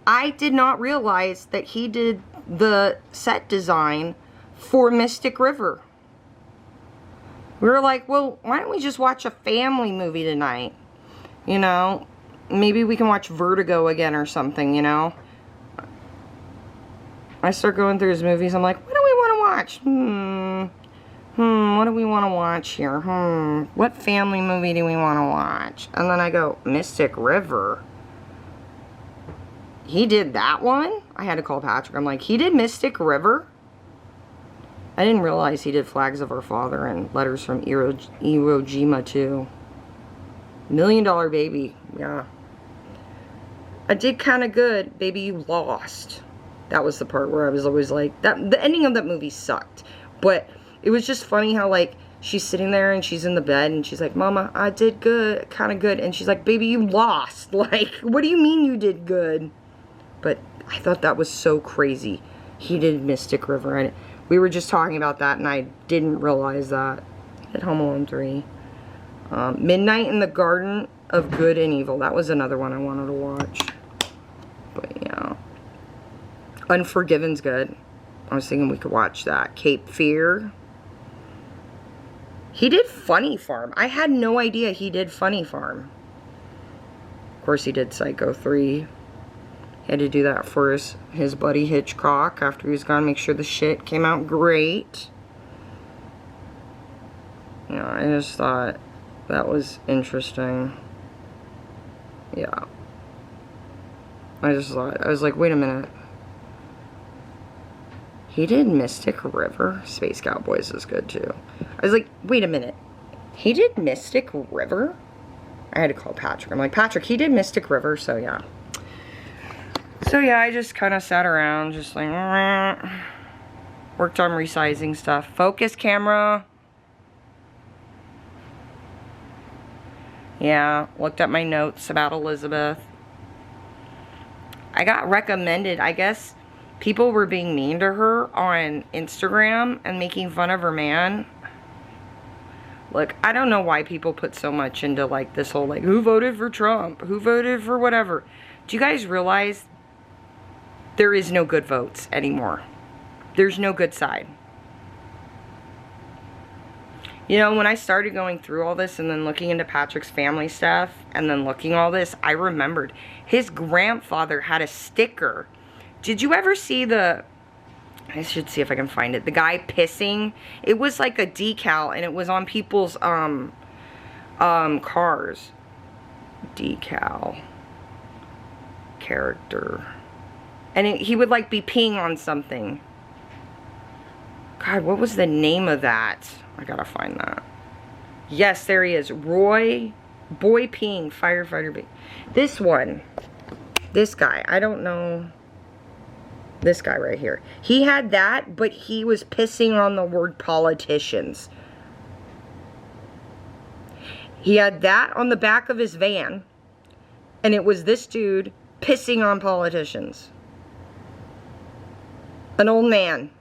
I did not realize that he did the set design for Mystic River. We were like, well, why don't we just watch a family movie tonight? You know, maybe we can watch Vertigo again or something, you know? I start going through his movies. I'm like, what do we want to watch? What do we want to watch here? What family movie do we want to watch? And then I go, Mystic River. He did that one? I had to call Patrick. I'm like, he did Mystic River? I didn't realize he did Flags of Our Father and Letters from Iwo Jima too. $1 Million Baby. Yeah. I did kind of good. Baby, you lost. That was the part where I was always like, the ending of that movie sucked. But it was just funny how, like, she's sitting there and she's in the bed and she's like, Mama, I did good, kind of good. And she's like, baby, you lost. Like, what do you mean you did good? But I thought that was so crazy. He did Mystic River, and we were just talking about that, and I didn't realize that. At Home Alone 3. Midnight in the Garden of Good and Evil. That was another one I wanted to watch. But yeah. Unforgiven's good. I was thinking we could watch that. Cape Fear. He did Funny Farm. I had no idea he did Funny Farm. Of course he did Psycho 3. He had to do that for his buddy Hitchcock after he was gone, make sure the shit came out great. Yeah, I just thought that was interesting. Yeah. I just thought, I was like, wait a minute. He did Mystic River? Space Cowboys is good too. I was like, wait a minute. He did Mystic River? I had to call Patrick. I'm like, Patrick, he did Mystic River, so yeah. So yeah, I just kind of sat around, just like, worked on resizing stuff. Focus camera. Yeah, looked at my notes about Elizabeth. I got recommended, I guess people were being mean to her on Instagram and making fun of her man. Look, I don't know why people put so much into like this whole like, who voted for Trump? Who voted for whatever? Do you guys realize there is no good votes anymore? There's no good side. You know, when I started going through all this and then looking into Patrick's family stuff and then looking all this, I remembered his grandfather had a sticker. Did you ever see the, I should see if I can find it, the guy pissing? It was like a decal and it was on people's cars. Decal. Character. And he would like be peeing on something. God, what was the name of that? I gotta find that. Yes, there he is. Roy, boy peeing, firefighter bee. This one. This guy. I don't know. This guy right here. He had that, but he was pissing on the word politicians. He had that on the back of his van. And it was this dude pissing on politicians. An old man.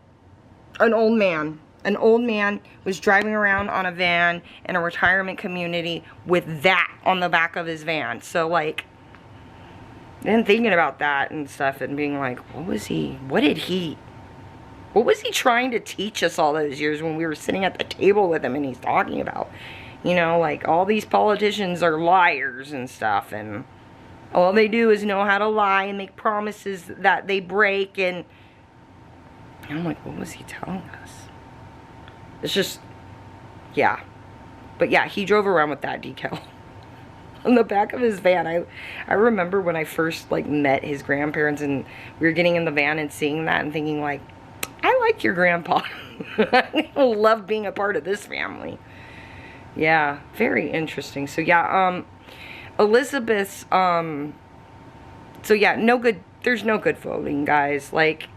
An old man. An old man was driving around on a van in a retirement community with that on the back of his van. So, like, then thinking about that and stuff and being like, what was he trying to teach us all those years when we were sitting at the table with him and he's talking about, you know, like, all these politicians are liars and stuff, and all they do is know how to lie and make promises that they break, and I'm like, what was he telling us? It's just, yeah. But yeah, he drove around with that decal on the back of his van. I remember when I first, like, met his grandparents and we were getting in the van and seeing that and thinking, like, I like your grandpa. I love being a part of this family. Yeah, very interesting. So yeah, Elizabeth's, so yeah, no good, there's no good voting, guys. Like,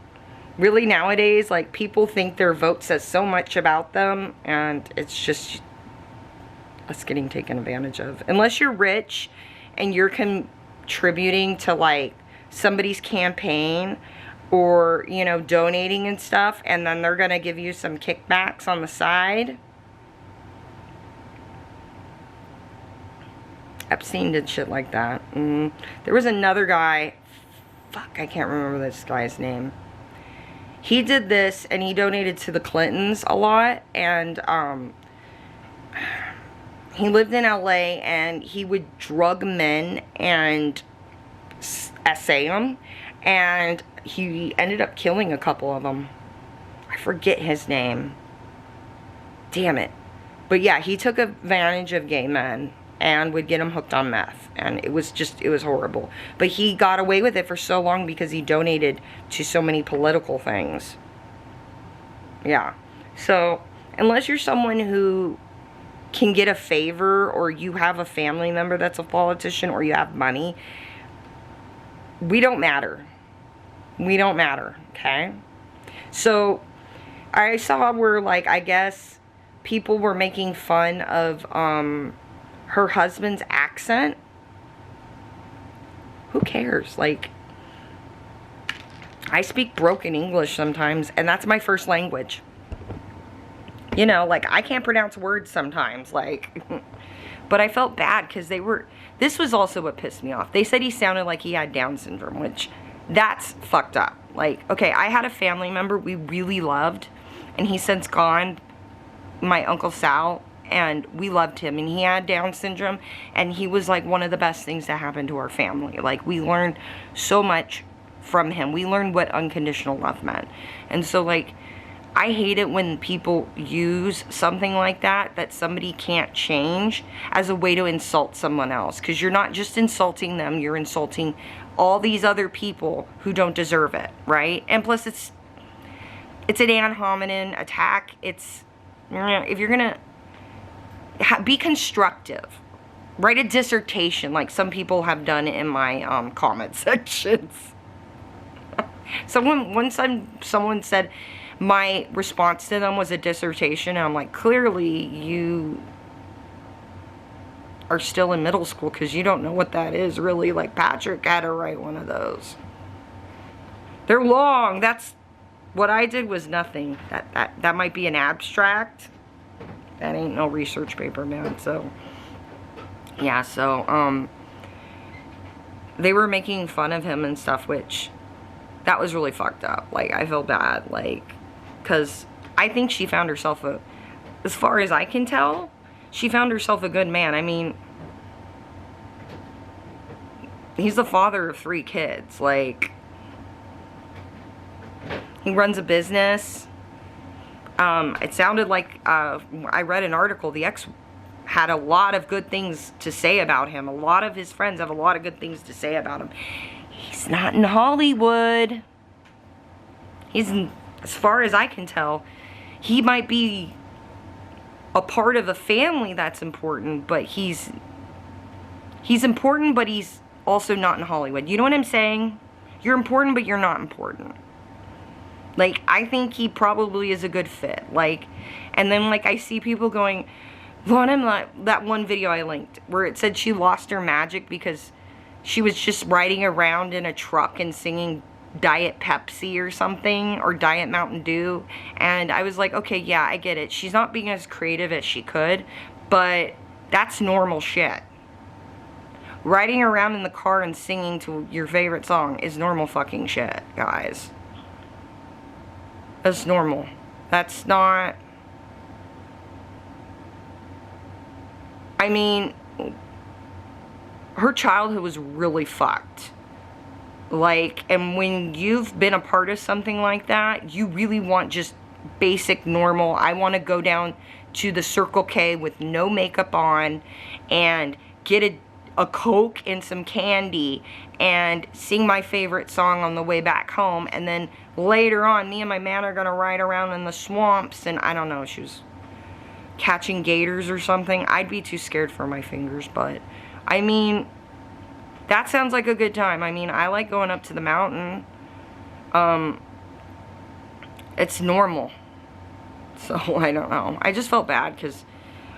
really nowadays, like, people think their vote says so much about them, and it's just us getting taken advantage of. Unless you're rich and you're contributing to, like, somebody's campaign or, you know, donating and stuff, and then they're gonna give you some kickbacks on the side. Epstein did shit like that. There was another guy, fuck, I can't remember this guy's name. He did this, and he donated to the Clintons a lot, and he lived in LA, and he would drug men and essay them, and he ended up killing a couple of them. I forget his name. Damn it. But yeah, he took advantage of gay men and would get them hooked on meth, and it was horrible. But he got away with it for so long because he donated to so many political things. Yeah. So, unless you're someone who can get a favor, or you have a family member that's a politician, or you have money, we don't matter. We don't matter, okay? So, I saw where, like, I guess people were making fun of, her husband's accent. Who cares? Like, I speak broken English sometimes, and that's my first language. You know, like, I can't pronounce words sometimes, like, but I felt bad because this was also what pissed me off. They said he sounded like he had Down syndrome, which, that's fucked up. Like, okay, I had a family member we really loved, and he's since gone, my Uncle Sal, and we loved him, and he had Down syndrome, and he was like one of the best things that happened to our family. Like, we learned so much from him. We learned what unconditional love meant. And so, like, I hate it when people use something like that, that somebody can't change, as a way to insult someone else. Because you're not just insulting them, you're insulting all these other people who don't deserve it, right? And plus, it's an ad hominem attack. It's, if you're gonna be constructive, write a dissertation like some people have done in my comment sections. Someone said my response to them was a dissertation, and I'm like, clearly you are still in middle school because you don't know what that is, really. Like, Patrick had to write one of those. They're long. That's what I did, was nothing. That might be an abstract. That ain't no research paper, man. So yeah, so they were making fun of him and stuff, which that was really fucked up. Like, I feel bad, like, because I think she found herself as far as I can tell, she found herself a good man. I mean, he's the father of 3 kids. Like, he runs a business. It sounded like, I read an article, the ex had a lot of good things to say about him. A lot of his friends have a lot of good things to say about him. He's not in Hollywood. As far as I can tell, he might be a part of a family that's important, but he's important, but he's also not in Hollywood. You know what I'm saying? You're important, but you're not important. Like, I think he probably is a good fit. Like, and then, like, I see people going, that one video I linked, where it said she lost her magic because she was just riding around in a truck and singing Diet Pepsi or something, or Diet Mountain Dew. And I was like, okay, yeah, I get it. She's not being as creative as she could, but that's normal shit. Riding around in the car and singing to your favorite song is normal fucking shit, guys. That's normal. That's not... I mean, her childhood was really fucked. Like, and when you've been a part of something like that, you really want just basic, normal, I want to go down to the Circle K with no makeup on and get a Coke and some candy and sing my favorite song on the way back home, and then later on, me and my man are going to ride around in the swamps, and I don't know, she was catching gators or something. I'd be too scared for my fingers, but I mean, that sounds like a good time. I mean, I like going up to the mountain. It's normal. So, I don't know. I just felt bad because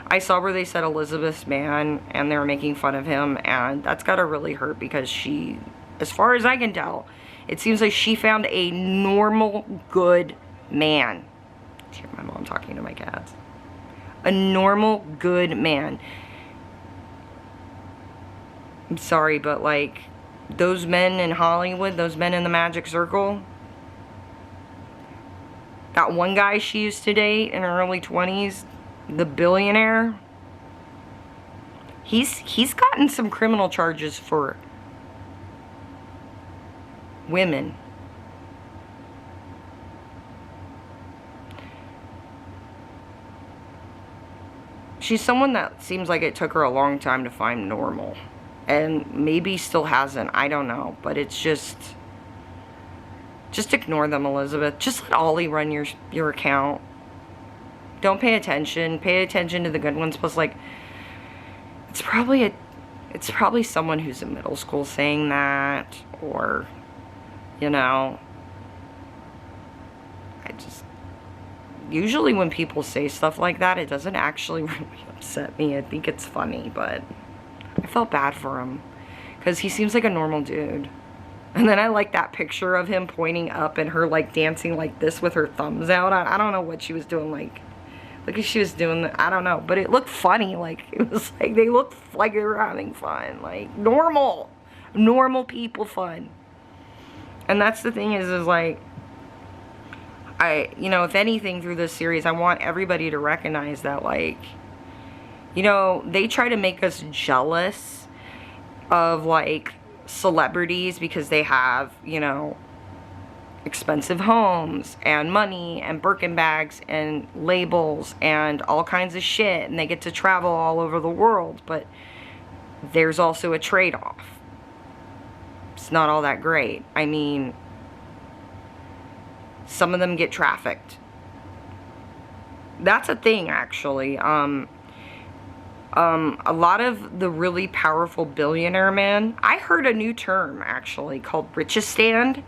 I saw where they said Elizabeth's man and they were making fun of him, and that's gotta really hurt because she, as far as I can tell, it seems like she found a normal, good man. I hear my mom talking to my cats. A normal, good man. I'm sorry, but like, those men in Hollywood, those men in the magic circle, that one guy she used to date in her early 20s, the billionaire, he's gotten some criminal charges for women. She's someone that seems like it took her a long time to find normal. And maybe still hasn't. I don't know. But it's just ignore them, Elizabeth. Just let Ollie run your account. Don't pay attention. Pay attention to the good ones. Plus, like, it's probably someone who's in middle school saying that. Or, you know, usually when people say stuff like that, it doesn't actually really upset me. I think it's funny, but I felt bad for him because he seems like a normal dude. And then I like that picture of him pointing up and her like dancing like this with her thumbs out. I don't know what she was doing. Like if she was doing, I don't know, but it looked funny. Like, it was like they looked like they were having fun, like normal people fun. And that's the thing is like, you know, if anything through this series, I want everybody to recognize that, like, you know, they try to make us jealous of, like, celebrities because they have, you know, expensive homes and money and Birkin bags and labels and all kinds of shit, and they get to travel all over the world, but there's also a trade-off. It's not all that great. I mean, some of them get trafficked. That's a thing, actually. A lot of the really powerful billionaire men, I heard a new term, actually, called Richistan,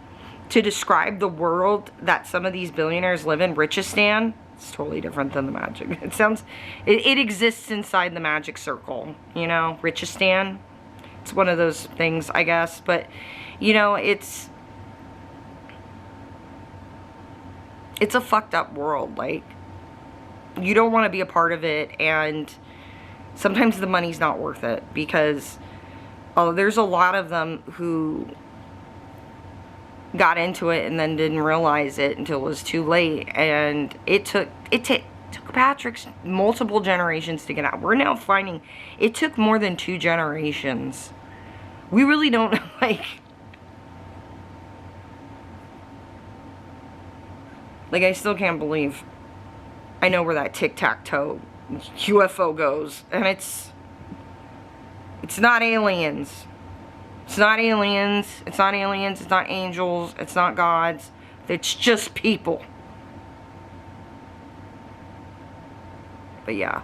to describe the world that some of these billionaires live in. Richistan. It's totally different than the magic. It exists inside the magic circle, you know, Richistan. It's one of those things, I guess. But, you know, it's a fucked up world. Like, you don't want to be a part of it, and sometimes the money's not worth it, because there's a lot of them who got into it and then didn't realize it until it was too late, and it took Patrick's multiple generations to get out. We're now finding it took more than 2 generations. We really don't like I still can't believe I know where that tic-tac-toe UFO goes, and it's not aliens. It's not aliens. It's not aliens. It's not angels. It's not gods. It's just people. But yeah.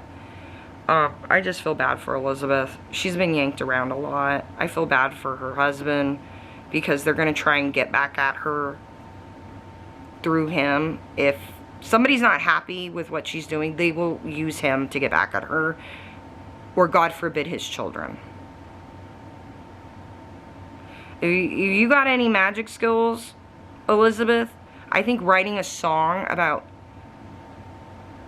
I just feel bad for Elizabeth. She's been yanked around a lot. I feel bad for her husband, because they're going to try and get back at her through him. If somebody's not happy with what she's doing, they will use him to get back at her, or God forbid, his children. If you got any magic skills, Elizabeth, I think writing a song about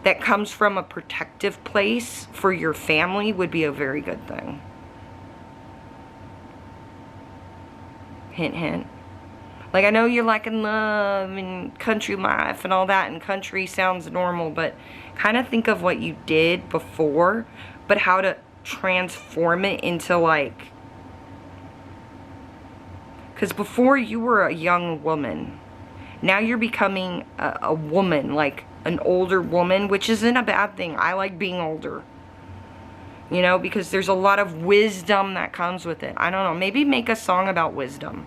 that comes from a protective place for your family would be a very good thing. Hint, hint. Like, I know you're liking love and country life and all that, and country sounds normal, but kind of think of what you did before, but how to transform it into, like, because before you were a young woman, now you're becoming a woman, like an older woman, which isn't a bad thing. I like being older, you know, because there's a lot of wisdom that comes with it. I don't know, maybe make a song about wisdom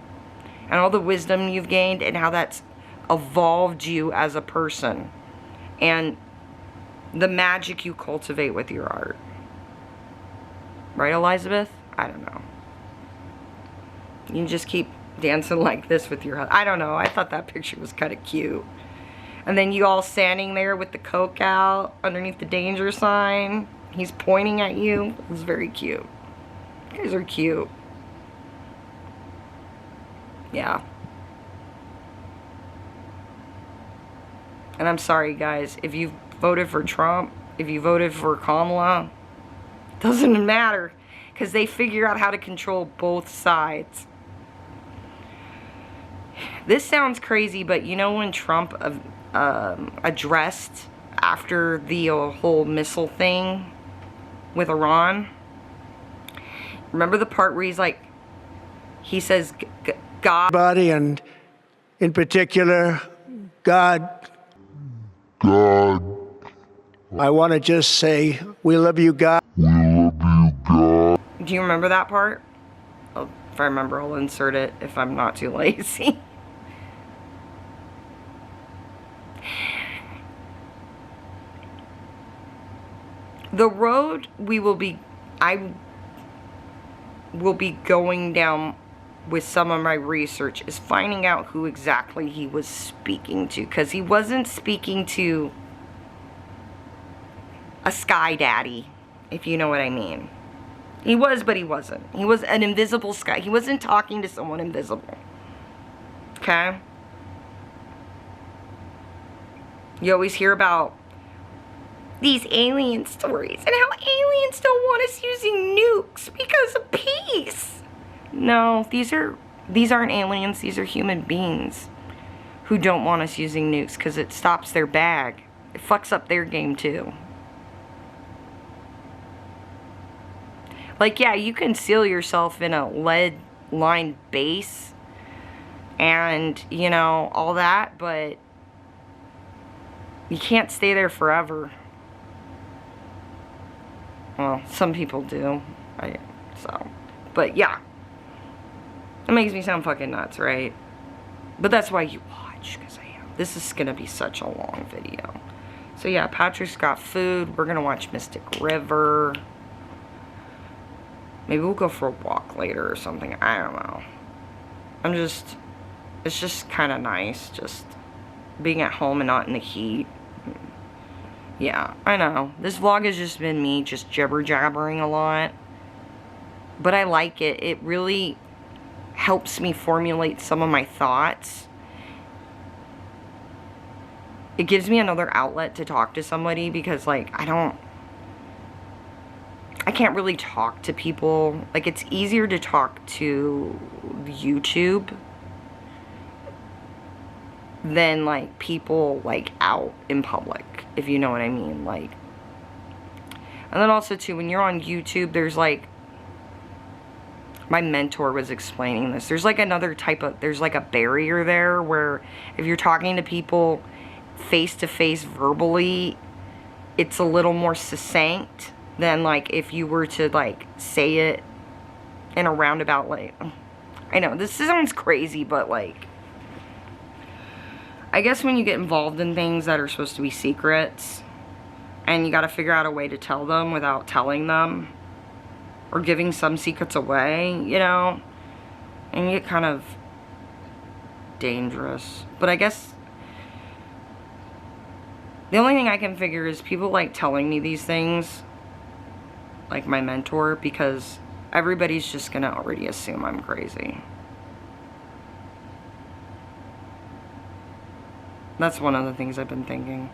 and all the wisdom you've gained and how that's evolved you as a person, and the magic you cultivate with your art. Right, Elizabeth? I don't know. You can just keep dancing like this with your husband. I don't know. I thought that picture was kind of cute. And then you all standing there with the Coke out underneath the danger sign. He's pointing at you. It was very cute. You guys are cute. Yeah. And I'm sorry, guys. If you voted for Trump, if you voted for Kamala, doesn't matter. Because they figure out how to control both sides. This sounds crazy, but you know when Trump addressed after the whole missile thing with Iran? Remember the part where he's like, he says, God. Body, and in particular, God. I want to just say, we love you, God. Do you remember that part? Oh, if I remember, I'll insert it if I'm not too lazy. The road I will be going down with some of my research is finding out who exactly he was speaking to, because he wasn't speaking to a sky daddy, if you know what I mean. He was, but he wasn't. He was an invisible sky. He wasn't talking to someone invisible. Okay? You always hear about these alien stories and how aliens don't want us using nukes because of peace. No, these aren't aliens. These are human beings who don't want us using nukes because it stops their bag. It fucks up their game too. Like, yeah, you can seal yourself in a lead lined base and, you know, all that, but you can't stay there forever. Well, some people do. But yeah. It makes me sound fucking nuts, right? But that's why you watch, because I am. This is gonna be such a long video. So yeah, Patrick's got food. We're gonna watch Mystic River. Maybe we'll go for a walk later or something. I don't know. It's just kind of nice, just being at home and not in the heat. Yeah, I know. This vlog has just been me just jibber-jabbering a lot. But I like it. It really helps me formulate some of my thoughts. It gives me another outlet to talk to somebody because, like, I can't really talk to people. Like, it's easier to talk to YouTube than, like, people, like, out in public, if you know what I mean. Like, and then also, too, when you're on YouTube, there's, like, my mentor was explaining this. There's, like, another type of, there's, like, a barrier there where if you're talking to people face-to-face verbally, it's a little more succinct than, like, if you were to, like, say it in a roundabout, like, I know, this sounds crazy, but, like, I guess when you get involved in things that are supposed to be secrets, and you gotta figure out a way to tell them without telling them, or giving some secrets away, you know, and you get kind of dangerous. But I guess the only thing I can figure is people like telling me these things, like my mentor, because everybody's just gonna already assume I'm crazy. That's one of the things I've been thinking.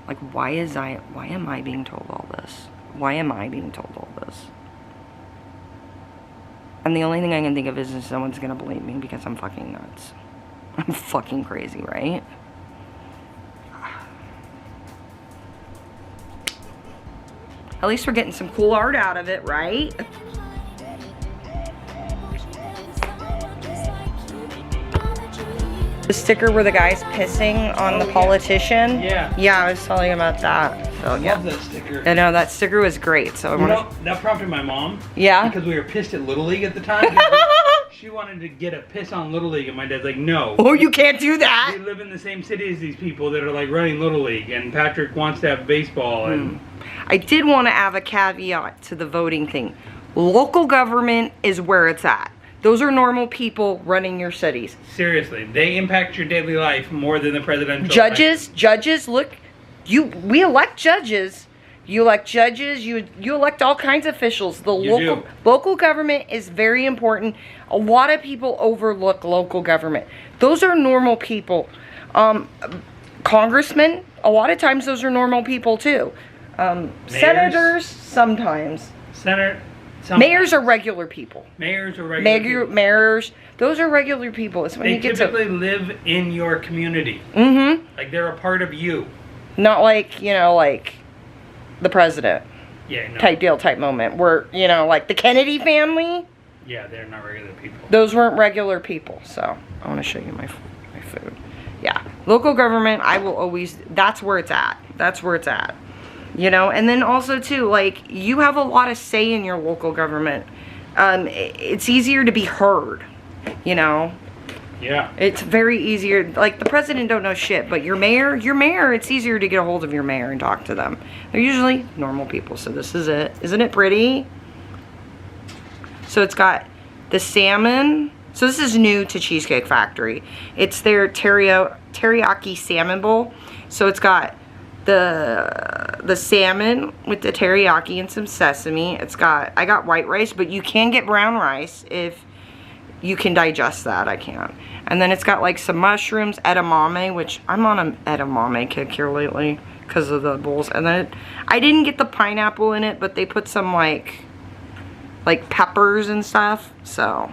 Like, why am I being told all this? Why am I being told all this? And the only thing I can think of is someone's gonna believe me because I'm fucking nuts. I'm fucking crazy, right? At least we're getting some cool art out of it, right? The sticker where the guy's pissing on the politician. Yeah. Yeah, I was telling you about that. So, yeah. Love that sticker. I know, that sticker was great. So You know, that prompted my mom. Yeah? Because we were pissed at Little League at the time. She wanted to get a piss on Little League, and my dad's like, no. Oh, you can't do that. We live in the same city as these people that are like running Little League, and Patrick wants to have baseball. And I did want to add a caveat to the voting thing. Local government is where it's at. Those are normal people running your cities. seriously, they impact your daily life more than the presidential. Judges, look, we elect judges. You elect judges, you elect all kinds of officials. The local government is very important. A lot of people overlook local government. Those are normal people. Congressmen, a lot of times those are normal people too. Senators, sometimes. Mayors are regular people. Mayors are regular people. Mayors, those are regular people. It's when They you get typically live in your community. Mm-hmm. Like they're a part of you. Not like, you know, like the president. Yeah, no. Type deal, type moment. Where, you know, like the Kennedy family. Yeah, they're not regular people. Those weren't regular people. So, I want to show you my food. Yeah. Local government, I will always, that's where it's at. That's where it's at. You know, and then also too, like, you have a lot of say in your local government. It's easier to be heard, you know. Yeah. It's very easier. Like, the president don't know shit, but your mayor, it's easier to get a hold of your mayor and talk to them. They're usually normal people, so this is it. Isn't it pretty? So it's got the salmon. So this is new to Cheesecake Factory. It's their teriyaki salmon bowl. So it's got the salmon with the teriyaki and some sesame. I got white rice, but you can get brown rice if you can digest that. I can't. And then it's got like some mushrooms, edamame, which I'm on an edamame kick here lately because of the bowls. And then I didn't get the pineapple in it, but they put some like peppers and stuff. So,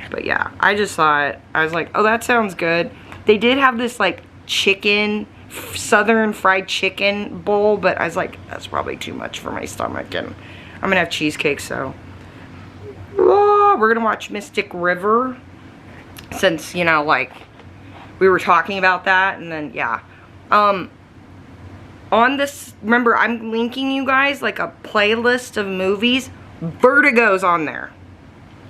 but yeah, I just saw it. I was like, oh, that sounds good. They did have this like southern fried chicken bowl, but I was like, that's probably too much for my stomach, and I'm gonna have cheesecake, so. we're gonna watch Mystic River. Since, you know, like, we were talking about that, and then, yeah. On this, remember, I'm linking you guys, like, a playlist of movies. Vertigo's on there.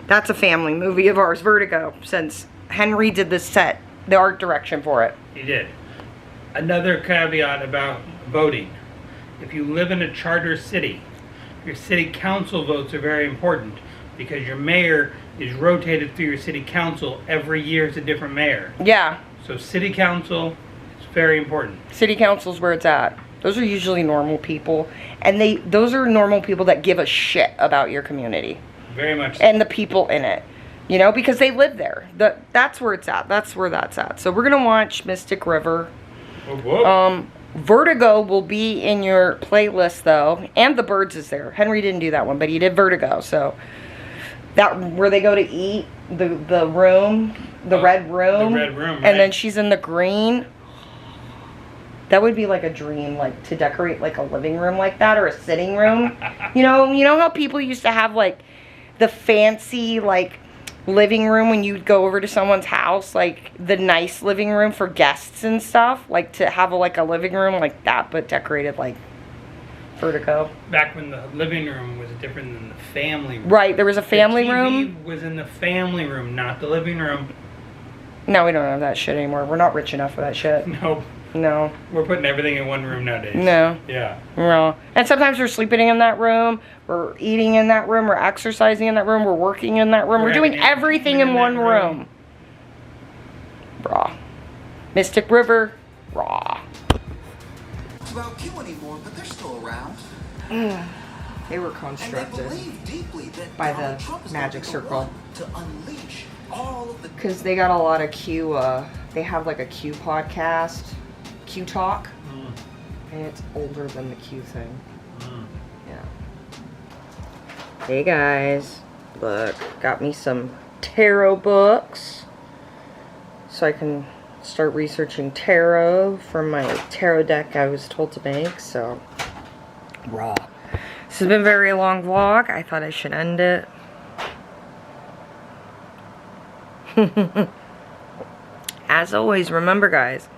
That's a family movie of ours, Vertigo, since Henry did the art direction for it. He did. Another caveat about voting. If you live in a charter city, your city council votes are very important because your mayor is rotated through your city council. Every year is a different mayor. Yeah. So city council is very important. City council's where it's at. Those are usually normal people. And those are normal people that give a shit about your community. Very much so. And the people in it. You know, because they live there. That's where it's at. That's where that's at. So we're going to watch Mystic River. Oh, whoa. Vertigo will be in your playlist, though. And The Birds is there. Henry didn't do that one, but he did Vertigo. So that where they go to eat, the room, the red room. The red room, right. And then she's in the green. That would be like a dream, like to decorate like a living room like that or a sitting room. You know how people used to have like the fancy like living room when you'd go over to someone's house, like the nice living room for guests and stuff, like to have like a living room like that but decorated like Vertigo. Back when the living room was different than the family room. Right, there was a family the TV room. was in the family room, not the living room. No, we don't have that shit anymore. We're not rich enough for that shit. Nope. No. We're putting everything in one room nowadays. No. Yeah. No. And sometimes we're sleeping in that room, we're eating in that room, we're exercising in that room, we're working in that room, we're doing everything in one room. Raw. Mystic River, raw. About Q anymore, but they're still around. They were And they constructed believe deeply that by Donald the Trump is magic gonna be the circle. one to unleash all of the because they got a lot of Q, they have like a Q podcast, Q Talk, and it's older than the Q thing. Yeah. Hey guys, look, got me some tarot books so I can start researching tarot for my tarot deck I was told to make. So raw. This has been a very long vlog. I thought I should end it. As always, remember guys,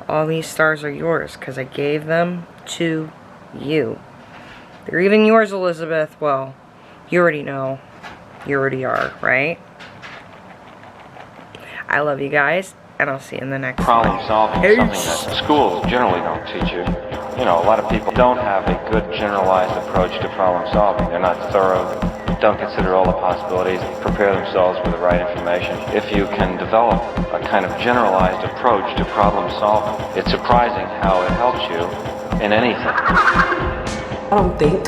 all these stars are yours because I gave them to you. They're even yours, Elizabeth. Well, you already know. You already are, right? I love you guys, and I'll see you in the next Problem one. solving is something that schools generally don't teach you. You know, a lot of people don't have a good generalized approach to problem solving. They're not thorough, don't consider all the possibilities, prepare themselves with the right information. If you can develop a kind of generalized approach to problem solving, it's surprising how it helps you in anything. I don't think.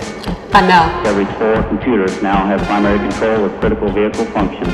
I know. Every 4 computers now have primary control of critical vehicle functions.